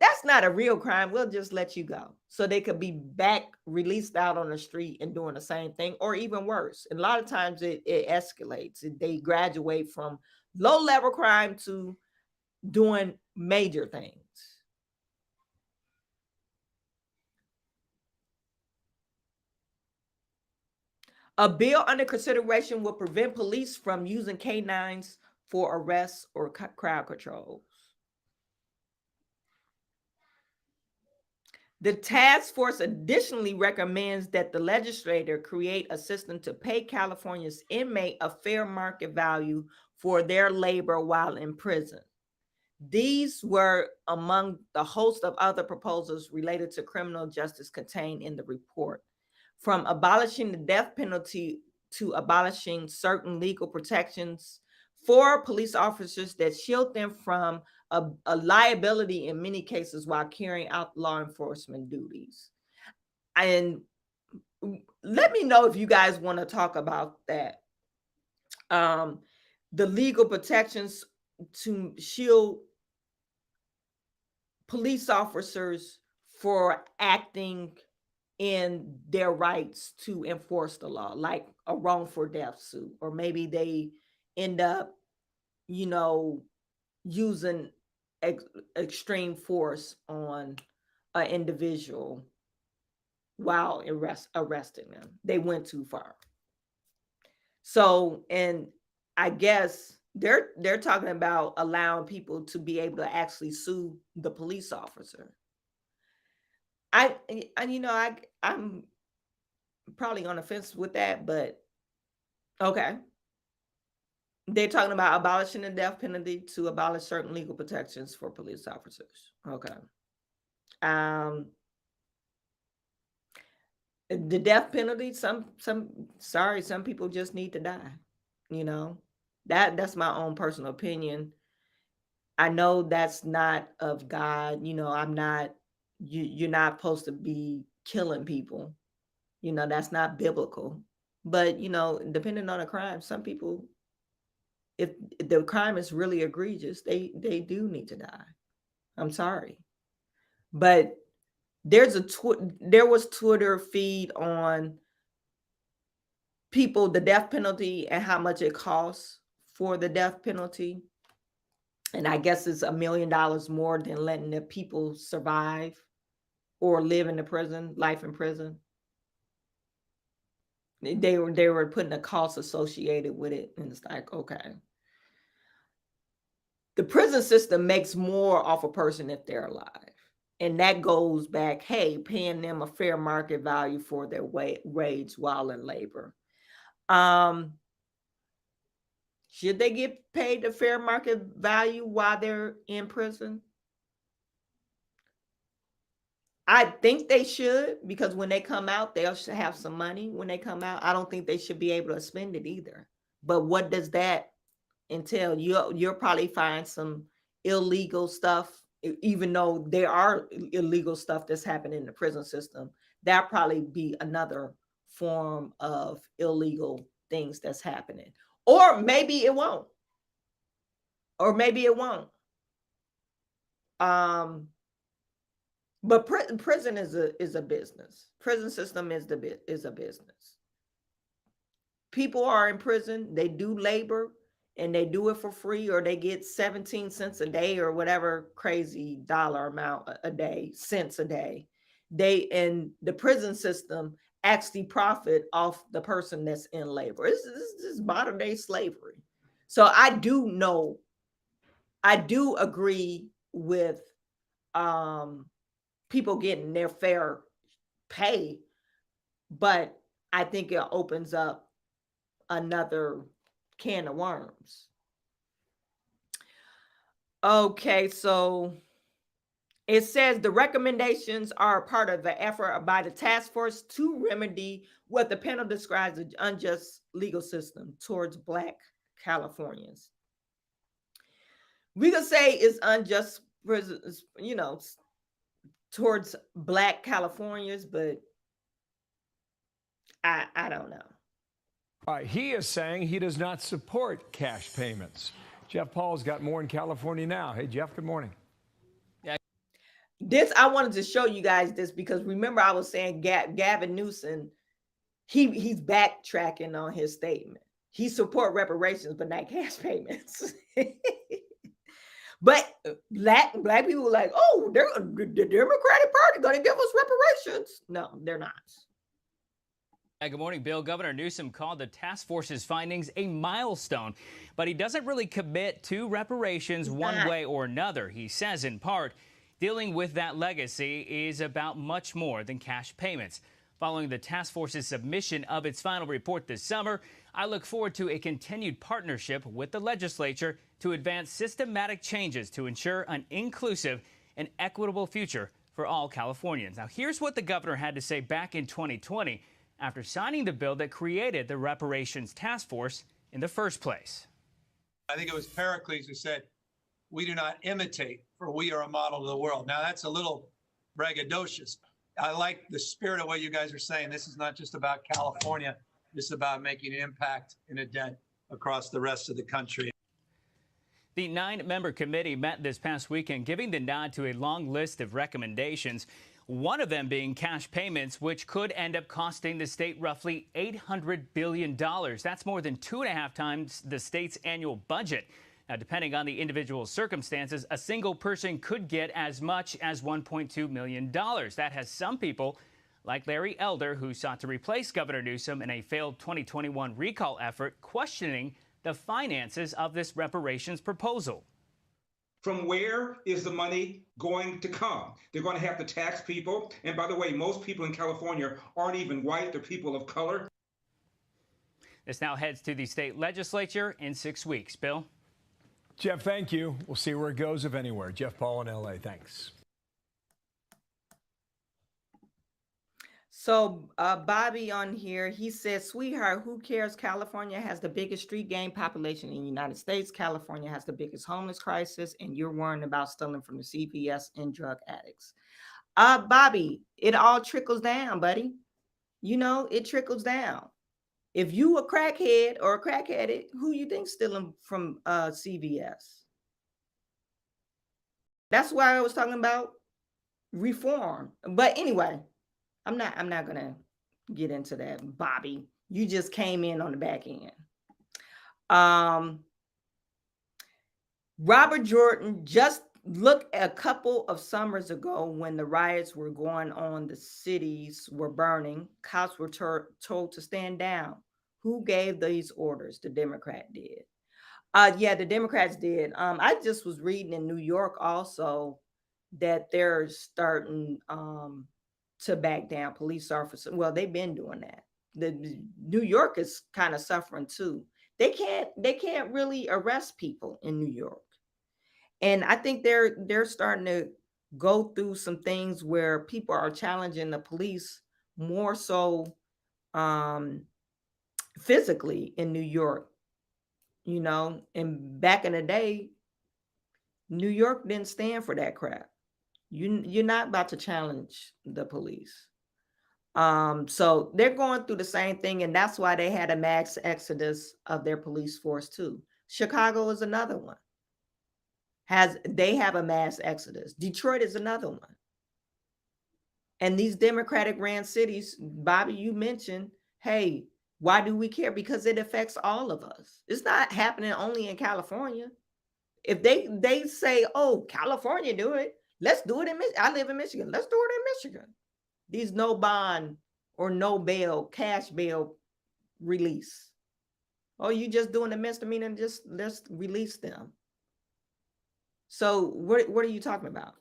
that's not a real crime, we'll just let you go. So they could be back released out on the street and doing the same thing, or even worse. And a lot of times it escalates. They graduate from low-level crime to doing major things. A bill under consideration will prevent police from using canines for arrests or crowd controls. The task force additionally recommends that the legislature create a system to pay California's inmate a fair market value for their labor while in prison. These were among the host of other proposals related to criminal justice contained in the report, from abolishing the death penalty to abolishing certain legal protections for police officers that shield them from a liability in many cases while carrying out law enforcement duties. And let me know if you guys want to talk about that. The legal protections to shield police officers for acting in their rights to enforce the law, like a wrongful death suit, or maybe they end up, using extreme force on an individual while arresting them. They went too far. So, and I guess they're talking about allowing people to be able to actually sue the police officer. I'm probably on the fence with that, but okay. They're talking about abolishing the death penalty to abolish certain legal protections for police officers. Okay. The death penalty, some people just need to die. That's my own personal opinion. I know that's not of God. I'm not, you're not supposed to be killing people. That's not biblical. But, depending on the crime, some people, if the crime is really egregious, they do need to die. I'm sorry. But there was Twitter feed on people, the death penalty, and how much it costs for the death penalty. And I guess it's $1 million more than letting the people survive or live in the prison, life in prison. They were putting a cost associated with it. And it's like, okay. The prison system makes more off a person if they're alive. And that goes back, hey, paying them a fair market value for their wage while in labor. Should they get paid a fair market value while they're in prison? I think they should, because when they come out, they'll have some money when they come out. I don't think they should be able to spend it either. But what does that entail? You'll probably find some illegal stuff, even though there are illegal stuff that's happening in the prison system. That'll probably be another form of illegal things that's happening. Or maybe it won't. Or maybe it won't. But prison is a business. Prison system is a business. People are in prison, they do labor, and they do it for free, or they get 17 cents a day or whatever crazy dollar amount a day, cents a day. And the prison system actually profit off the person that's in labor. This is modern day slavery. So I do agree with people getting their fair pay, but I think it opens up another can of worms. Okay, so it says the recommendations are part of the effort by the task force to remedy what the panel describes as unjust legal system towards Black Californians. We could say it's unjust, towards Black Californians, but I don't know. He is saying he does not support cash payments. Jeff Paul's got more in California now. Hey, Jeff, good morning. I wanted to show you guys this because remember I was saying Gavin Newsom, he's backtracking on his statement. He support reparations, but not cash payments. But black people were like, oh, the Democratic Party going to give us reparations. No, they're not. Good morning, Bill. Governor Newsom called the task force's findings a milestone, but he doesn't really commit to reparations one way or another. He says, in part, dealing with that legacy is about much more than cash payments. Following the task force's submission of its final report this summer, I look forward to a continued partnership with the legislature to advance systematic changes to ensure an inclusive and equitable future for all Californians. Now, here's what the governor had to say back in 2020 after signing the bill that created the reparations task force in the first place. I think it was Pericles who said, we do not imitate, for we are a model to the world. Now, that's a little braggadocious. I like the spirit of what you guys are saying. This is not just about California. This is about making an impact in a dent across the rest of the country. The 9-member committee met this past weekend, giving the nod to a long list of recommendations, one of them being cash payments, which could end up costing the state roughly $800 billion. That's more than 2.5 times the state's annual budget. Now, depending on the individual circumstances, a single person could get as much as $1.2 million. That has some people, like Larry Elder, who sought to replace Governor Newsom in a failed 2021 recall effort, questioning the finances of this reparations proposal. From where is the money going to come? They're going to have to tax people. And by the way, most people in California aren't even white, they're people of color. This now heads to the state legislature in 6 weeks. Bill? Jeff, thank you. We'll see where it goes, if anywhere. Jeff Paul in L.A., thanks. So Bobby on here, he says, sweetheart, who cares? California has the biggest street gang population in the United States. California has the biggest homeless crisis, and you're worrying about stealing from the CPS and drug addicts. Bobby, it all trickles down, buddy. You know, it trickles down. If you a crackhead or a crack addict, who you think stealing from CVS? That's why I was talking about reform. But anyway, I'm not gonna get into that, Bobby. You just came in on the back end. Robert Jordan, just look a couple of summers ago when the riots were going on, the cities were burning, cops were told to stand down. Who gave these orders? The Democrat did. Yeah, the Democrats did. I just was reading in New York also that they're starting to back down police officers. Well, they've been doing that. The New York is kind of suffering too. They can't really arrest people in New York. And I think they're starting to go through some things where people are challenging the police more so physically in New York, you know. And back in the day, New York didn't stand for that crap. You're not about to challenge the police. So they're going through the same thing, and that's why they had a mass exodus of their police force too. Chicago is another one. They have a mass exodus. Detroit is another one. And these Democratic ran cities, Bobby, you mentioned, hey, why do we care? Because it affects all of us. It's not happening only in California. If they say, oh, California do it, let's do it in Michigan. I live in Michigan. Let's do it in Michigan. These no bond or no bail, cash bail release. Oh, you just doing a misdemeanor and just let's release them. So what are you talking about?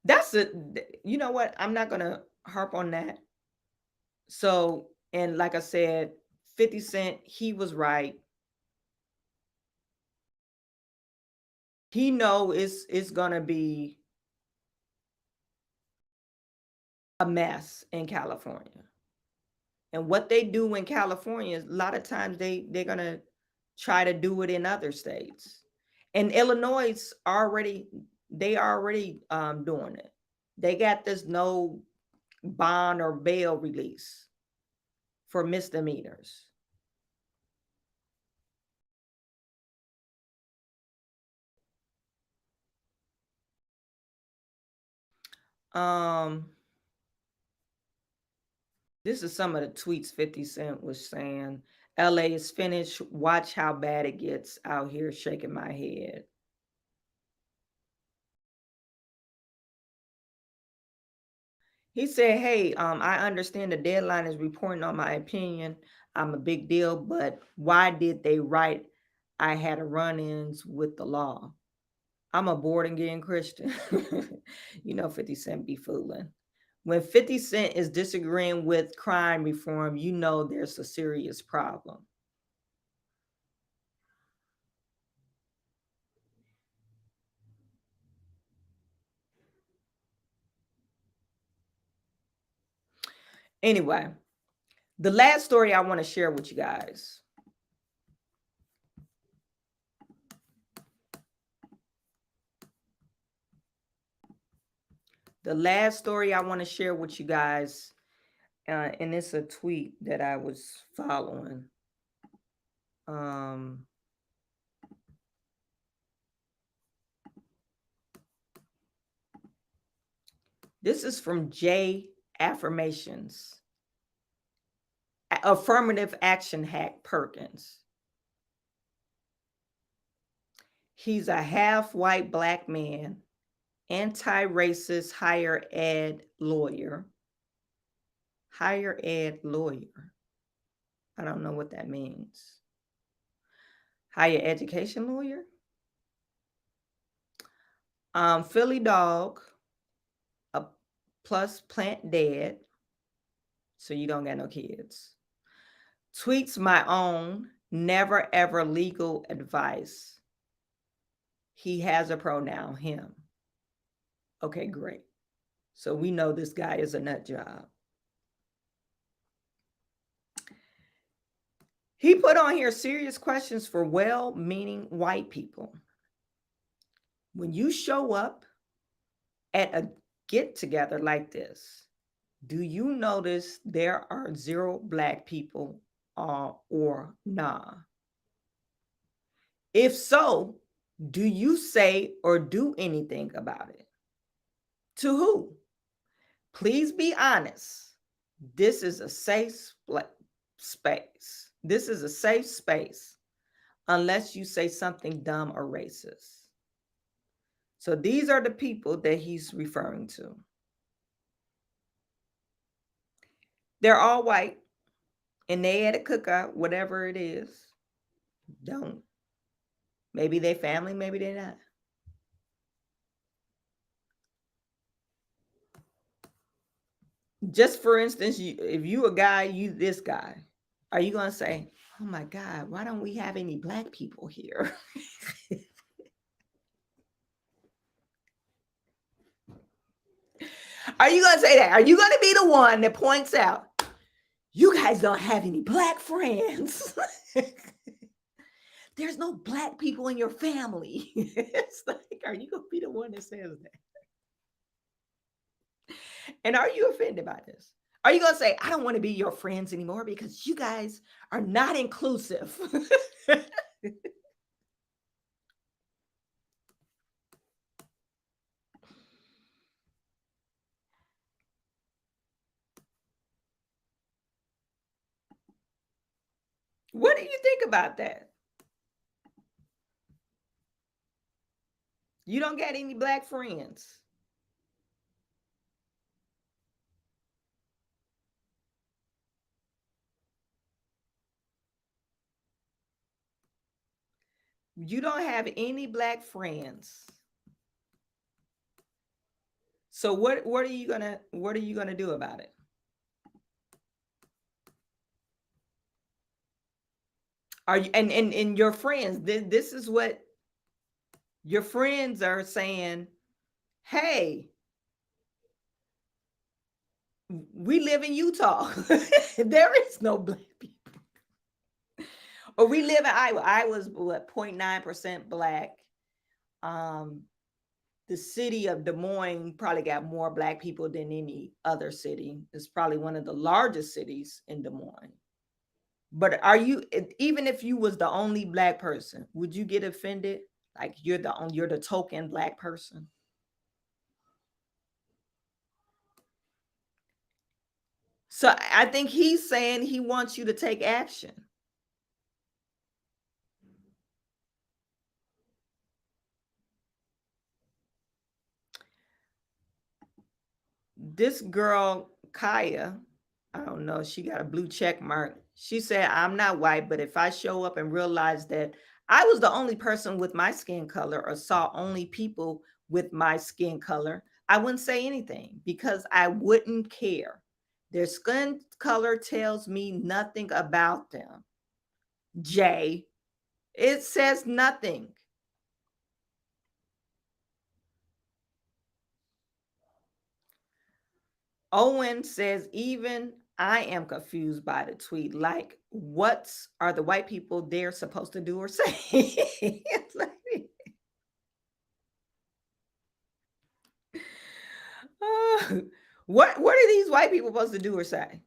That's it. You know what? I'm not gonna harp on that. So, and like I said, 50 Cent, he was right. He know it's gonna be a mess in California. And what they do in California is a lot of times they're gonna try to do it in other states. And Illinois already doing it. They got this no bond or bail release for misdemeanors. This is some of the tweets 50 Cent was saying. LA is finished. Watch how bad it gets out here, shaking my head. He said, hey, I understand the deadline is reporting on my opinion. I'm a big deal, but why did they write I had a run-ins with the law? I'm a born-again Christian. You know 50 Cent be fooling. When 50 Cent is disagreeing with crime reform, you know there's a serious problem. Anyway, the last story I want to share with you guys. The last story I want to share with you guys, and it's a tweet that I was following. This is from J Affirmations. Affirmative Action Hack Perkins. He's a half-white black man, anti-racist higher ed lawyer. Higher ed lawyer. I don't know what that means. Higher education lawyer? Philly dog, a plus plant dead, so you don't got no kids. Tweets my own, never ever legal advice. He has a pronoun, him. Okay, great. So we know this guy is a nut job. He put on here serious questions for well-meaning white people. When you show up at a get-together like this, do you notice there are 0 black people or nah? If so, do you say or do anything about it? To who? Please be honest. This is a safe space. This is a safe space unless you say something dumb or racist. So these are the people that he's referring to. They're all white and they at a cookout, whatever it is. Don't Maybe they family, maybe they're not. Just for instance, if you a guy, you this guy, are you gonna say, "Oh my God, why don't we have any black people here?" Are you gonna say that? Are you gonna be the one that points out, "You guys don't have any black friends"? There's no black people in your family. It's like, are you gonna be the one that says that? And are you offended by this? Are you gonna say, "I don't want to be your friends anymore because you guys are not inclusive"? What do you think about that? You don't got any black friends. You don't have any black friends. So what are you gonna do about it? Are you and your friends, this is what your friends are saying, "Hey, we live in Utah." There is no black people. Or we live in Iowa. Iowa's what, 0.9% black. The city of Des Moines probably got more black people than any other city. It's probably one of the largest cities in Des Moines. But are you, even if you was the only black person, would you get offended? Like you're the token black person? So I think he's saying he wants you to take action. This girl, Kaya, I don't know, she got a blue check mark. She said, "I'm not white, but if I show up and realize that I was the only person with my skin color or saw only people with my skin color, I wouldn't say anything because I wouldn't care. Their skin color tells me nothing about them." Jay, it says nothing. Owen says, "Even I am confused by the tweet. Like, what are the white people there supposed to do or say?" It's like, what are these white people supposed to do or say?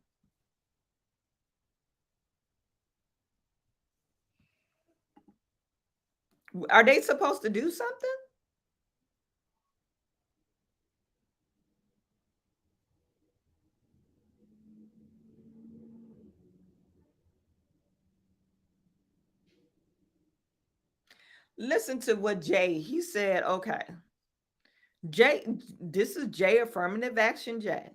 Are they supposed to do something? Listen to what Jay, he said, okay. Jay, this is Jay, affirmative action Jay.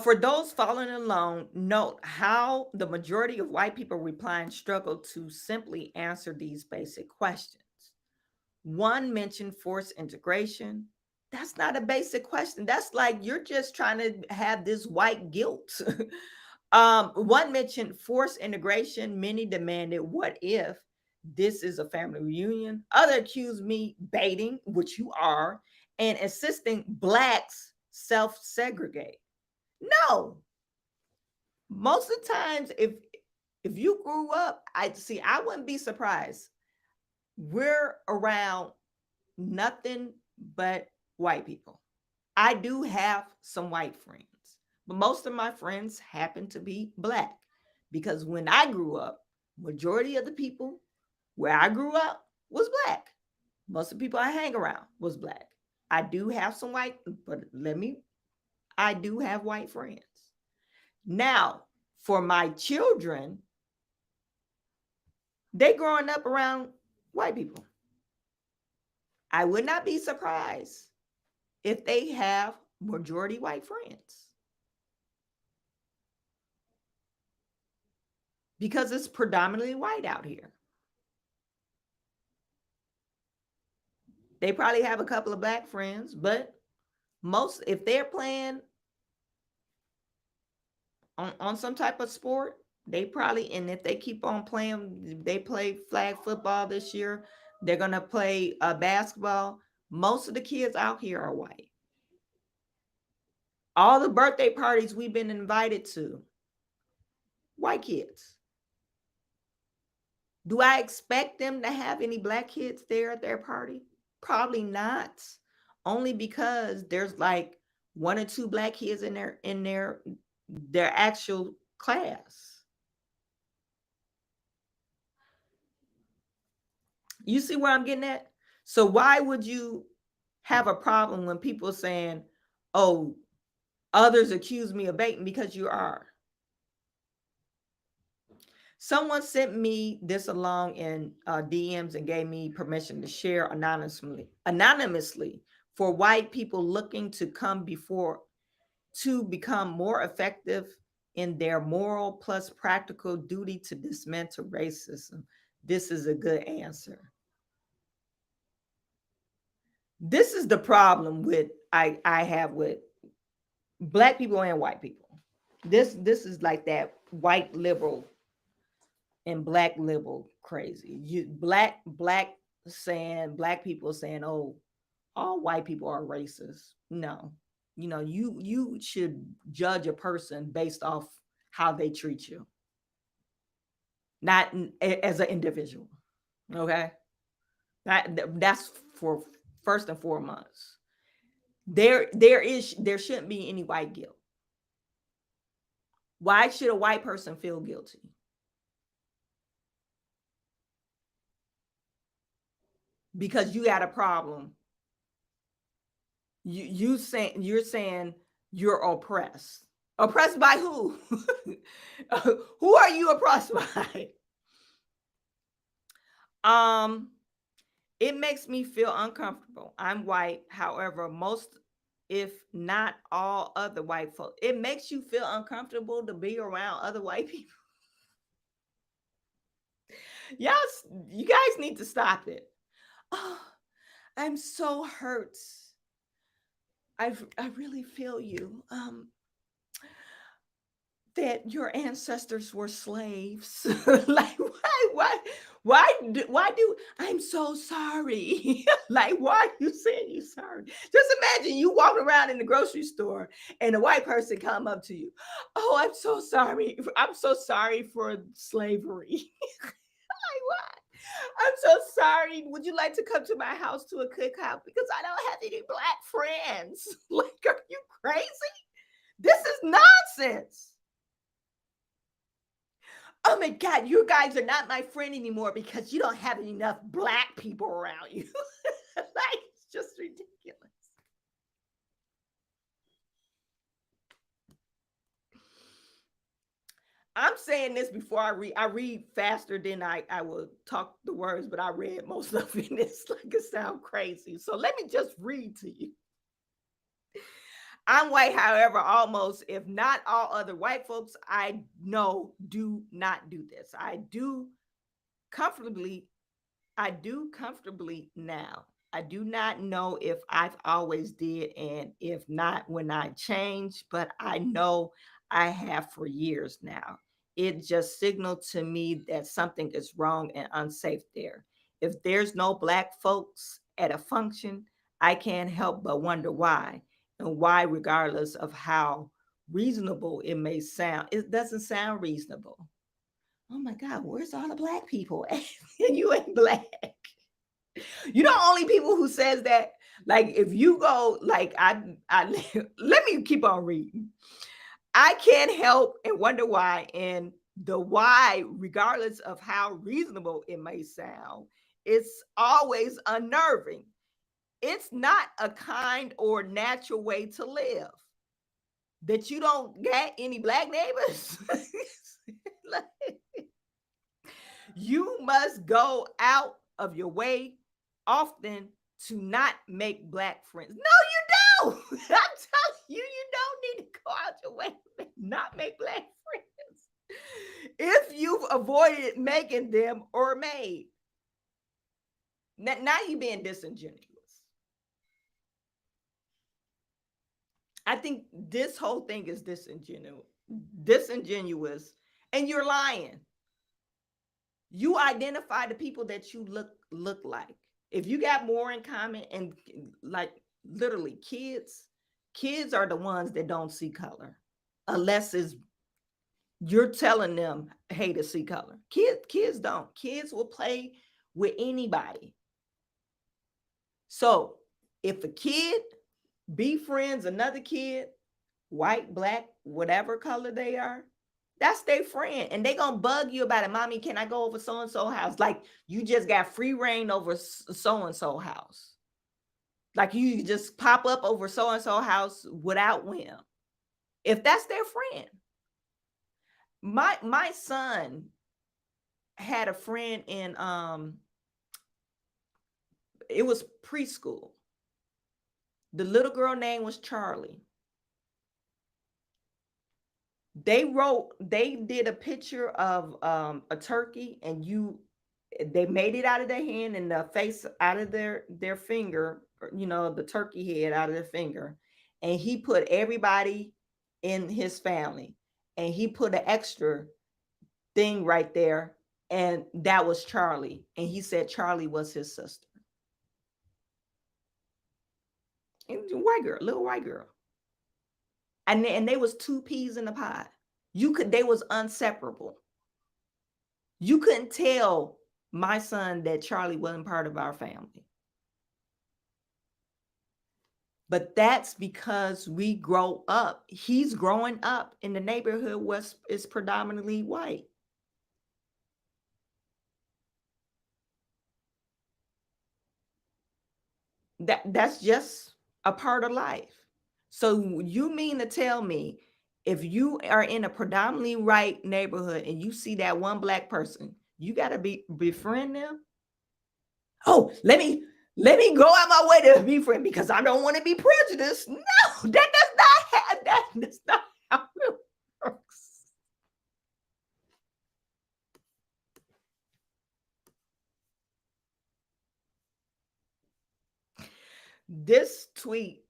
For those following along, note how the majority of white people replying struggle to simply answer these basic questions. One mentioned forced integration. That's not a basic question. That's like you're just trying to have this white guilt. One mentioned forced integration. Many demanded, "What if this is a family reunion?" Other accused me baiting, which you are, and insisting blacks self-segregate. No. Most of the times, if you grew up, I wouldn't be surprised. We're around nothing but white people. I do have some white friends, but most of my friends happen to be black because when I grew up, majority of the people where I grew up was black. Most of the people I hang around was black. I do have some white, but I do have white friends. Now, for my children, they growing up around white people. I would not be surprised if they have majority white friends. because it's predominantly white out here. They probably have a couple of black friends, but most, if they're playing on some type of sport, they probably, and if they keep on playing, they play flag football this year, they're going to play basketball. Most of the kids out here are white. All the birthday parties we've been invited to, white kids. Do I expect them to have any black kids there at their party? Probably not. Only because there's like 1 or 2 black kids in their actual class. You see where I'm getting at? So why would you have a problem when people are saying, oh, others accuse me of baiting? Because you are. Someone sent me this along in DMs and gave me permission to share anonymously for white people looking to become more effective in their moral plus practical duty to dismantle racism. This is a good answer. This is the problem with I have with black people and white people. This is like that white liberal and black liberal crazy. Black people saying, oh, all white people are racist. No, you should judge a person based off how they treat you, not as an individual. Okay, that's for first and foremost. There shouldn't be any white guilt. Why should a white person feel guilty? Because you got a problem. You're saying you're oppressed. Oppressed by who? Who are you oppressed by? It makes me feel uncomfortable. I'm white. However, most, if not all other white folks, it makes you feel uncomfortable to be around other white people. Yes, you guys need to stop it. Oh, I'm so hurt. I really feel you. That your ancestors were slaves. Like, why do I'm so sorry? Like, why are you saying you sorry? Just imagine you walking around in the grocery store and a white person come up to you. Oh, I'm so sorry. I'm so sorry for slavery. Like, what? I'm so sorry. Would you like to come to my house to a cookout? Because I don't have any black friends. Like, are you crazy? This is nonsense. Oh my God, you guys are not my friend anymore because you don't have enough black people around you. Like, it's just ridiculous. I'm saying this before I read. I read faster than I will talk the words, but I read most of it. It's like it sounds crazy. So let me just read to you. I'm white, however, almost, if not all other white folks I know do not do this. I do comfortably now. I do not know if I've always did, and if not, when I changed, but I know I have for years now. It just signaled to me that something is wrong and unsafe there. If there's no black folks at a function, I can't help but wonder why. And why, regardless of how reasonable it may sound, it doesn't sound reasonable. Oh my God, where's all the black people? And you ain't black. You know, only people who says that, like, if you go, like, I let me keep on reading. I can't help and wonder why, and the why, regardless of how reasonable it may sound, it's always unnerving. It's not a kind or natural way to live. That you don't get any black neighbors. Like, you must go out of your way often to not make black friends. No, you don't. I'm telling you, you don't need to go out your way to not make black friends. if you've avoided making them or made. Now you're being disingenuous. I think this whole thing is disingenuous, and you're lying. You identify the people that you look like. If you got more in common, and like literally kids are the ones that don't see color unless you're telling them, hey, to see color. Kids don't. Kids will play with anybody. So if a kid befriends another kid, white, black, whatever color they are, that's their friend. And they gonna bug you about it. Mommy, can I go over so-and-so house? Like you just got free reign over so-and-so house. Like you just pop up over so-and-so house without whim. If that's their friend. My son had a friend in it was preschool. The little girl name was Charlie. They did a picture of a turkey, and they made it out of their hand and the face out of their finger, the turkey head out of their finger. And he put everybody in his family, and he put an extra thing right there, and that was Charlie. And he said Charlie was his sister. And little white girl. And they was two peas in a pod. They was inseparable. You couldn't tell my son that Charlie wasn't part of our family. But that's because we grow up. He's growing up in the neighborhood is predominantly white. That's just a part of life. So you mean to tell me if you are in a predominantly white neighborhood and you see that one black person, you got to befriend them? Oh, let me go out my way to befriend because I don't want to be prejudiced. No, that does not have that. That's not how it works. This tweet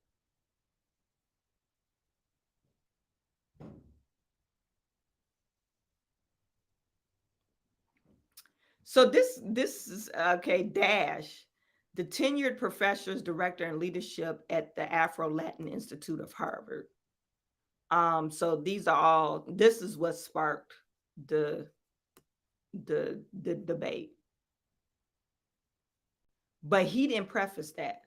so this is okay. Dash, the tenured professors, director, and leadership at the Afro-Latin Institute of Harvard. So this is what sparked the debate. But he didn't preface that.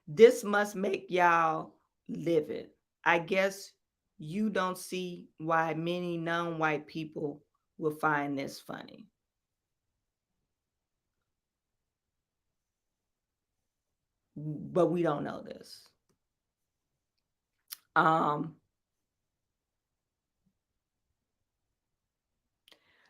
This must make y'all livid. I guess you don't see why many non-white people will find this funny. But we don't know this.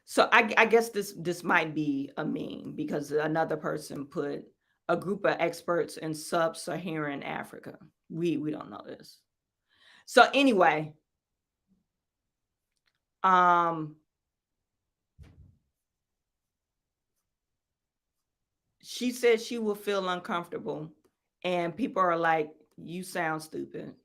So I guess this might be a meme because another person put a group of experts in sub-Saharan Africa. We don't know this. So anyway, she said she will feel uncomfortable, and people are like, "You sound stupid."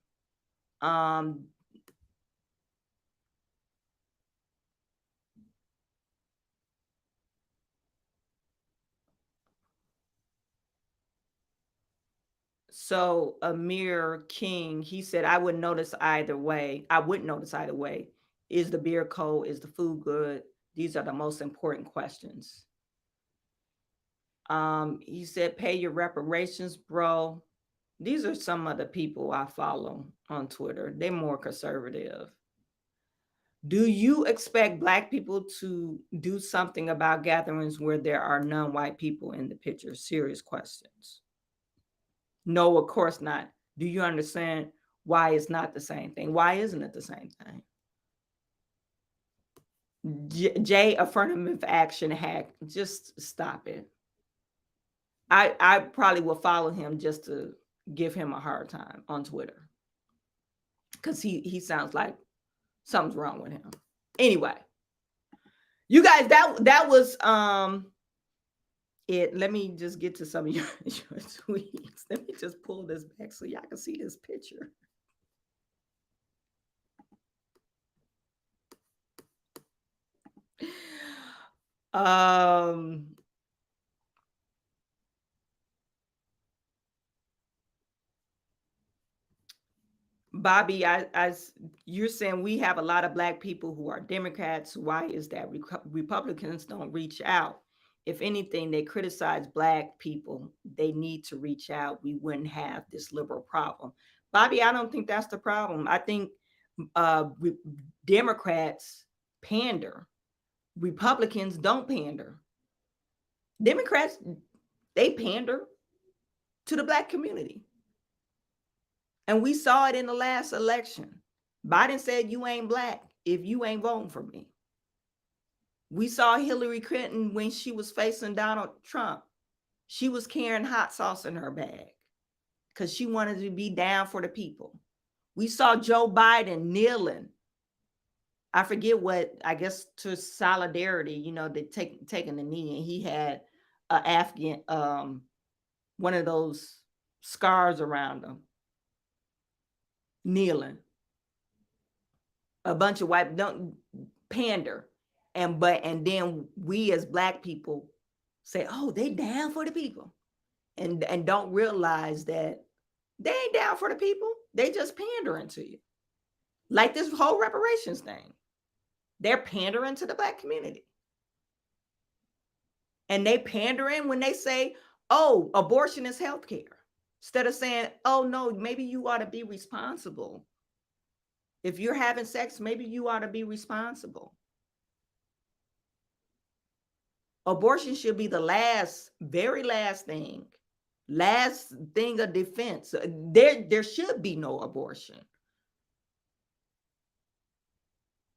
So Amir King, he said, I wouldn't notice either way. Is the beer cold? Is the food good? These are the most important questions. He said, pay your reparations, bro. These are some of the people I follow on Twitter. They're more conservative. Do you expect Black people to do something about gatherings where there are non-white people in the picture? Serious questions. No, of course not. Do you understand why it's not the same thing? Why isn't it the same thing? J affirmative action hack. Just stop it. I probably will follow him just to give him a hard time on Twitter. because he sounds like something's wrong with him. Anyway, you guys, that was it. Let me just get to some of your tweets. Let me just pull this back so y'all can see this picture. Bobby, you're saying we have a lot of Black people who are Democrats. Why is that? Republicans don't reach out. If anything, they criticize Black people. They need to reach out. We wouldn't have this liberal problem. Bobby, I don't think that's the problem. I think Democrats pander. Republicans don't pander. Democrats, they pander to the Black community. And we saw it in the last election. Biden said, you ain't Black if you ain't voting for me. We saw Hillary Clinton when she was facing Donald Trump. She was carrying hot sauce in her bag because she wanted to be down for the people. We saw Joe Biden kneeling. I forget what, I guess to solidarity, you know, they taking the knee, and he had an Afghan, one of those scars around him, kneeling. A bunch of white don't pander, and then we as Black people say, oh, they down for the people, and don't realize that they ain't down for the people. They just pandering to you, like this whole reparations thing. They're pandering to the Black community, and they pandering when they say, oh, abortion is healthcare, instead of saying, oh no, maybe you ought to be responsible. If you're having sex, maybe you ought to be responsible. Abortion should be the very last thing of defense. There should be no abortion.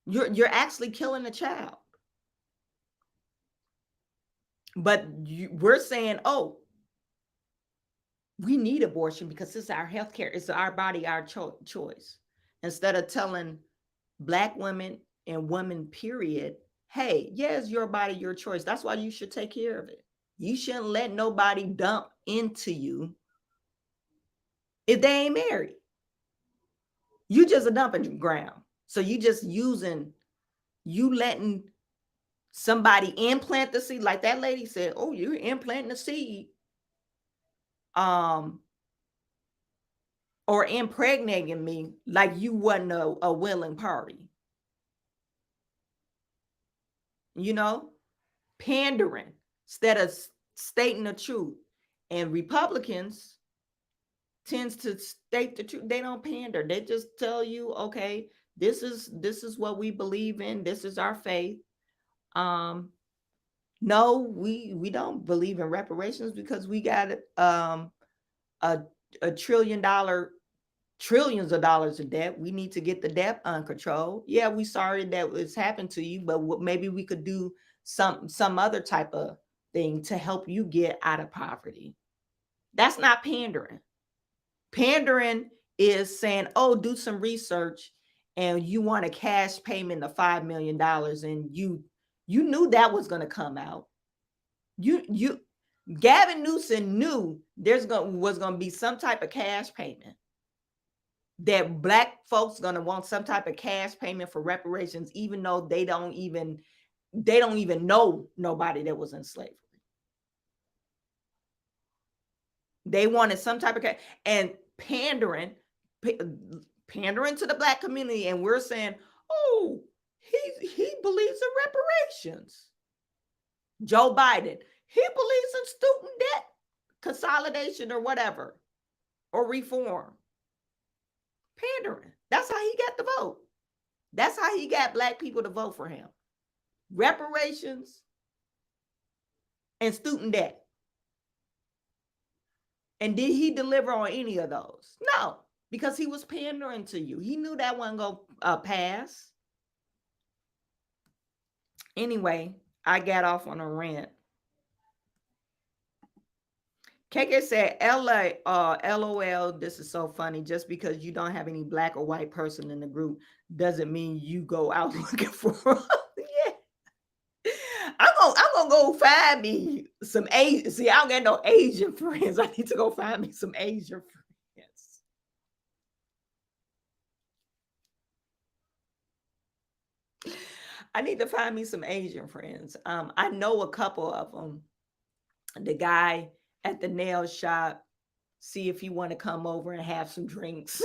You're actually killing a child. But we're saying, oh, we need abortion because it's our health care. It's our body, our choice. Instead of telling Black women and women, period, hey, yes, your body, your choice. That's why you should take care of it. You shouldn't let nobody dump into you if they ain't married. You just a dumping ground. So you just letting somebody implant the seed, like that lady said, oh, you're implanting the seed. Or impregnating me like you wasn't a willing party. You know, pandering instead of stating the truth. And Republicans tends to state the truth. They don't pander. They just tell you, okay, this is what we believe in. This is our faith. No, we don't believe in reparations because we got a trillions of dollars of debt. We need to get the debt under control. Yeah, we sorry that it's happened to you, but maybe we could do some other type of thing to help you get out of poverty. That's not pandering. Pandering is saying, oh, do some research and you want a cash payment of $5 million, and you knew that was going to come out. Gavin Newsom knew was going to be some type of cash payment, that Black folks going to want some type of cash payment for reparations, even though they don't even know nobody that was in slavery. They wanted some type of cash, and pandering to the Black community, and we're saying, oh, he believes in reparations. Joe Biden, he believes in student debt consolidation or whatever, or reform. Pandering. That's how he got the vote. That's how he got Black people to vote for him. Reparations and student debt. And did he deliver on any of those? No, because he was pandering to you. He knew that wasn't going to pass. Anyway, I got off on a rant. KK said, LOL, this is so funny. Just because you don't have any black or white person in the group doesn't mean you go out looking for yeah. I'm gonna go find me some Asian. See, I don't got no Asian friends. I need to go find me some Asian friends. I need to find me some Asian friends. I know a couple of them. The guy at the nail shop, see if you want to come over and have some drinks.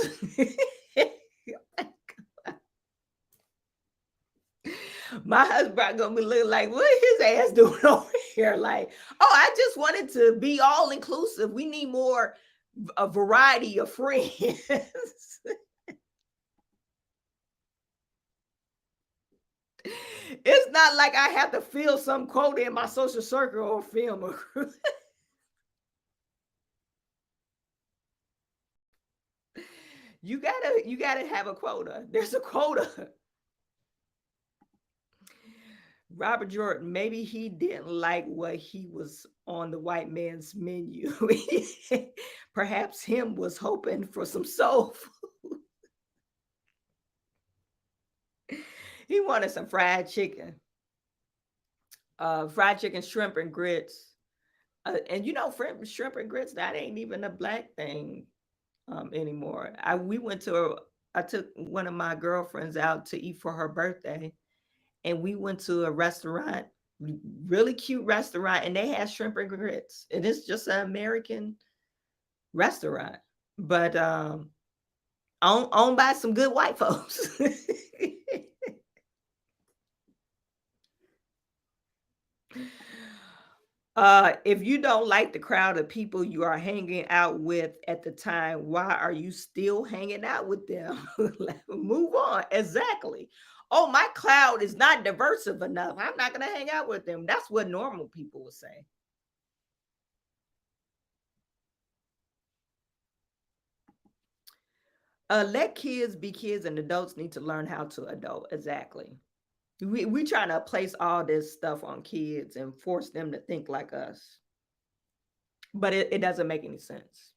My husband gonna be looking like, what is his ass doing over here? Like, oh, I just wanted to be all inclusive. We need more a variety of friends. It's not like I have to fill some quota in my social circle or film a group. You gotta have a quota. There's a quota. Robert Jordan, maybe he didn't like what he was on the white man's menu. Perhaps him was hoping for some soul food. He wanted some fried chicken. Fried chicken, shrimp, and grits. And you know, shrimp and grits, that ain't even a black thing anymore. I took one of my girlfriends out to eat for her birthday, and we went to a restaurant, really cute restaurant, and they had shrimp and grits. And it's just an American restaurant, but owned by some good white folks. If you don't like the crowd of people you are hanging out with at the time, why are you still hanging out with them? Move on. Exactly. Oh, my cloud is not diverse enough. I'm not going to hang out with them. That's what normal people would say. Let kids be kids, and adults need to learn how to adult. Exactly. We trying to place all this stuff on kids and force them to think like us. But it doesn't make any sense.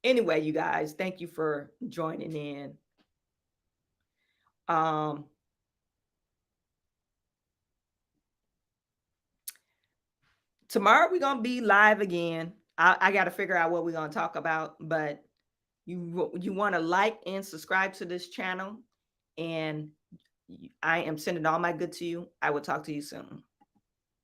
Anyway, you guys, thank you for joining in. Tomorrow we're gonna be live again. I got to figure out what we're gonna talk about, but you want to like and subscribe to this channel, and I am sending all my good to you. I will talk to you soon.